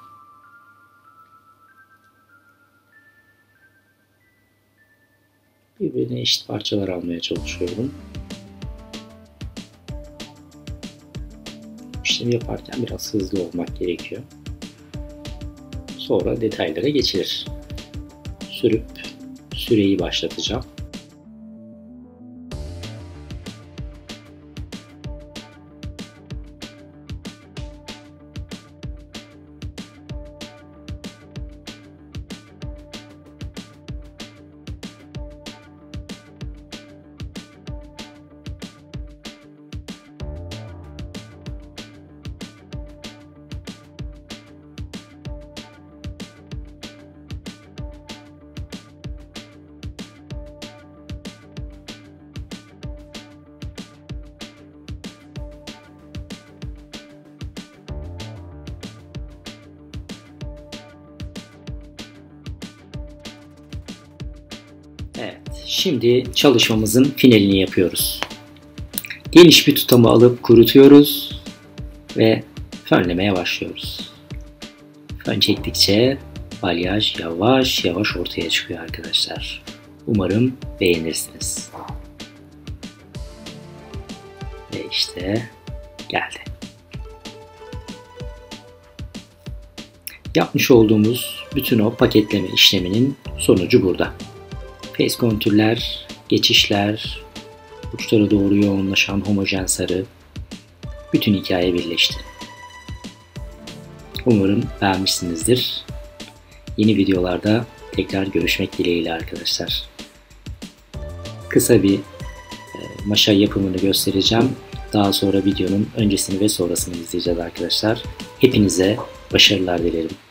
Birbirine eşit parçalar almaya çalışıyorum. İşlemi yaparken biraz hızlı olmak gerekiyor. Sonra detaylara geçilir. Sürüp süreyi başlatacağım. Evet, şimdi çalışmamızın finalini yapıyoruz. Geniş bir tutamı alıp kurutuyoruz ve fönlemeye başlıyoruz. Fön çektikçe balyaj yavaş yavaş ortaya çıkıyor arkadaşlar. Umarım beğenirsiniz. Ve işte geldi. Yapmış olduğumuz bütün o paketleme işleminin sonucu burada. Face kontürler, geçişler, uçlara doğru yoğunlaşan homojen sarı, bütün hikaye birleşti. Umarım beğenmişsinizdir. Yeni videolarda tekrar görüşmek dileğiyle arkadaşlar. Kısa bir maşa yapımını göstereceğim. Daha sonra videonun öncesini ve sonrasını izleyeceğiz arkadaşlar. Hepinize başarılar dilerim.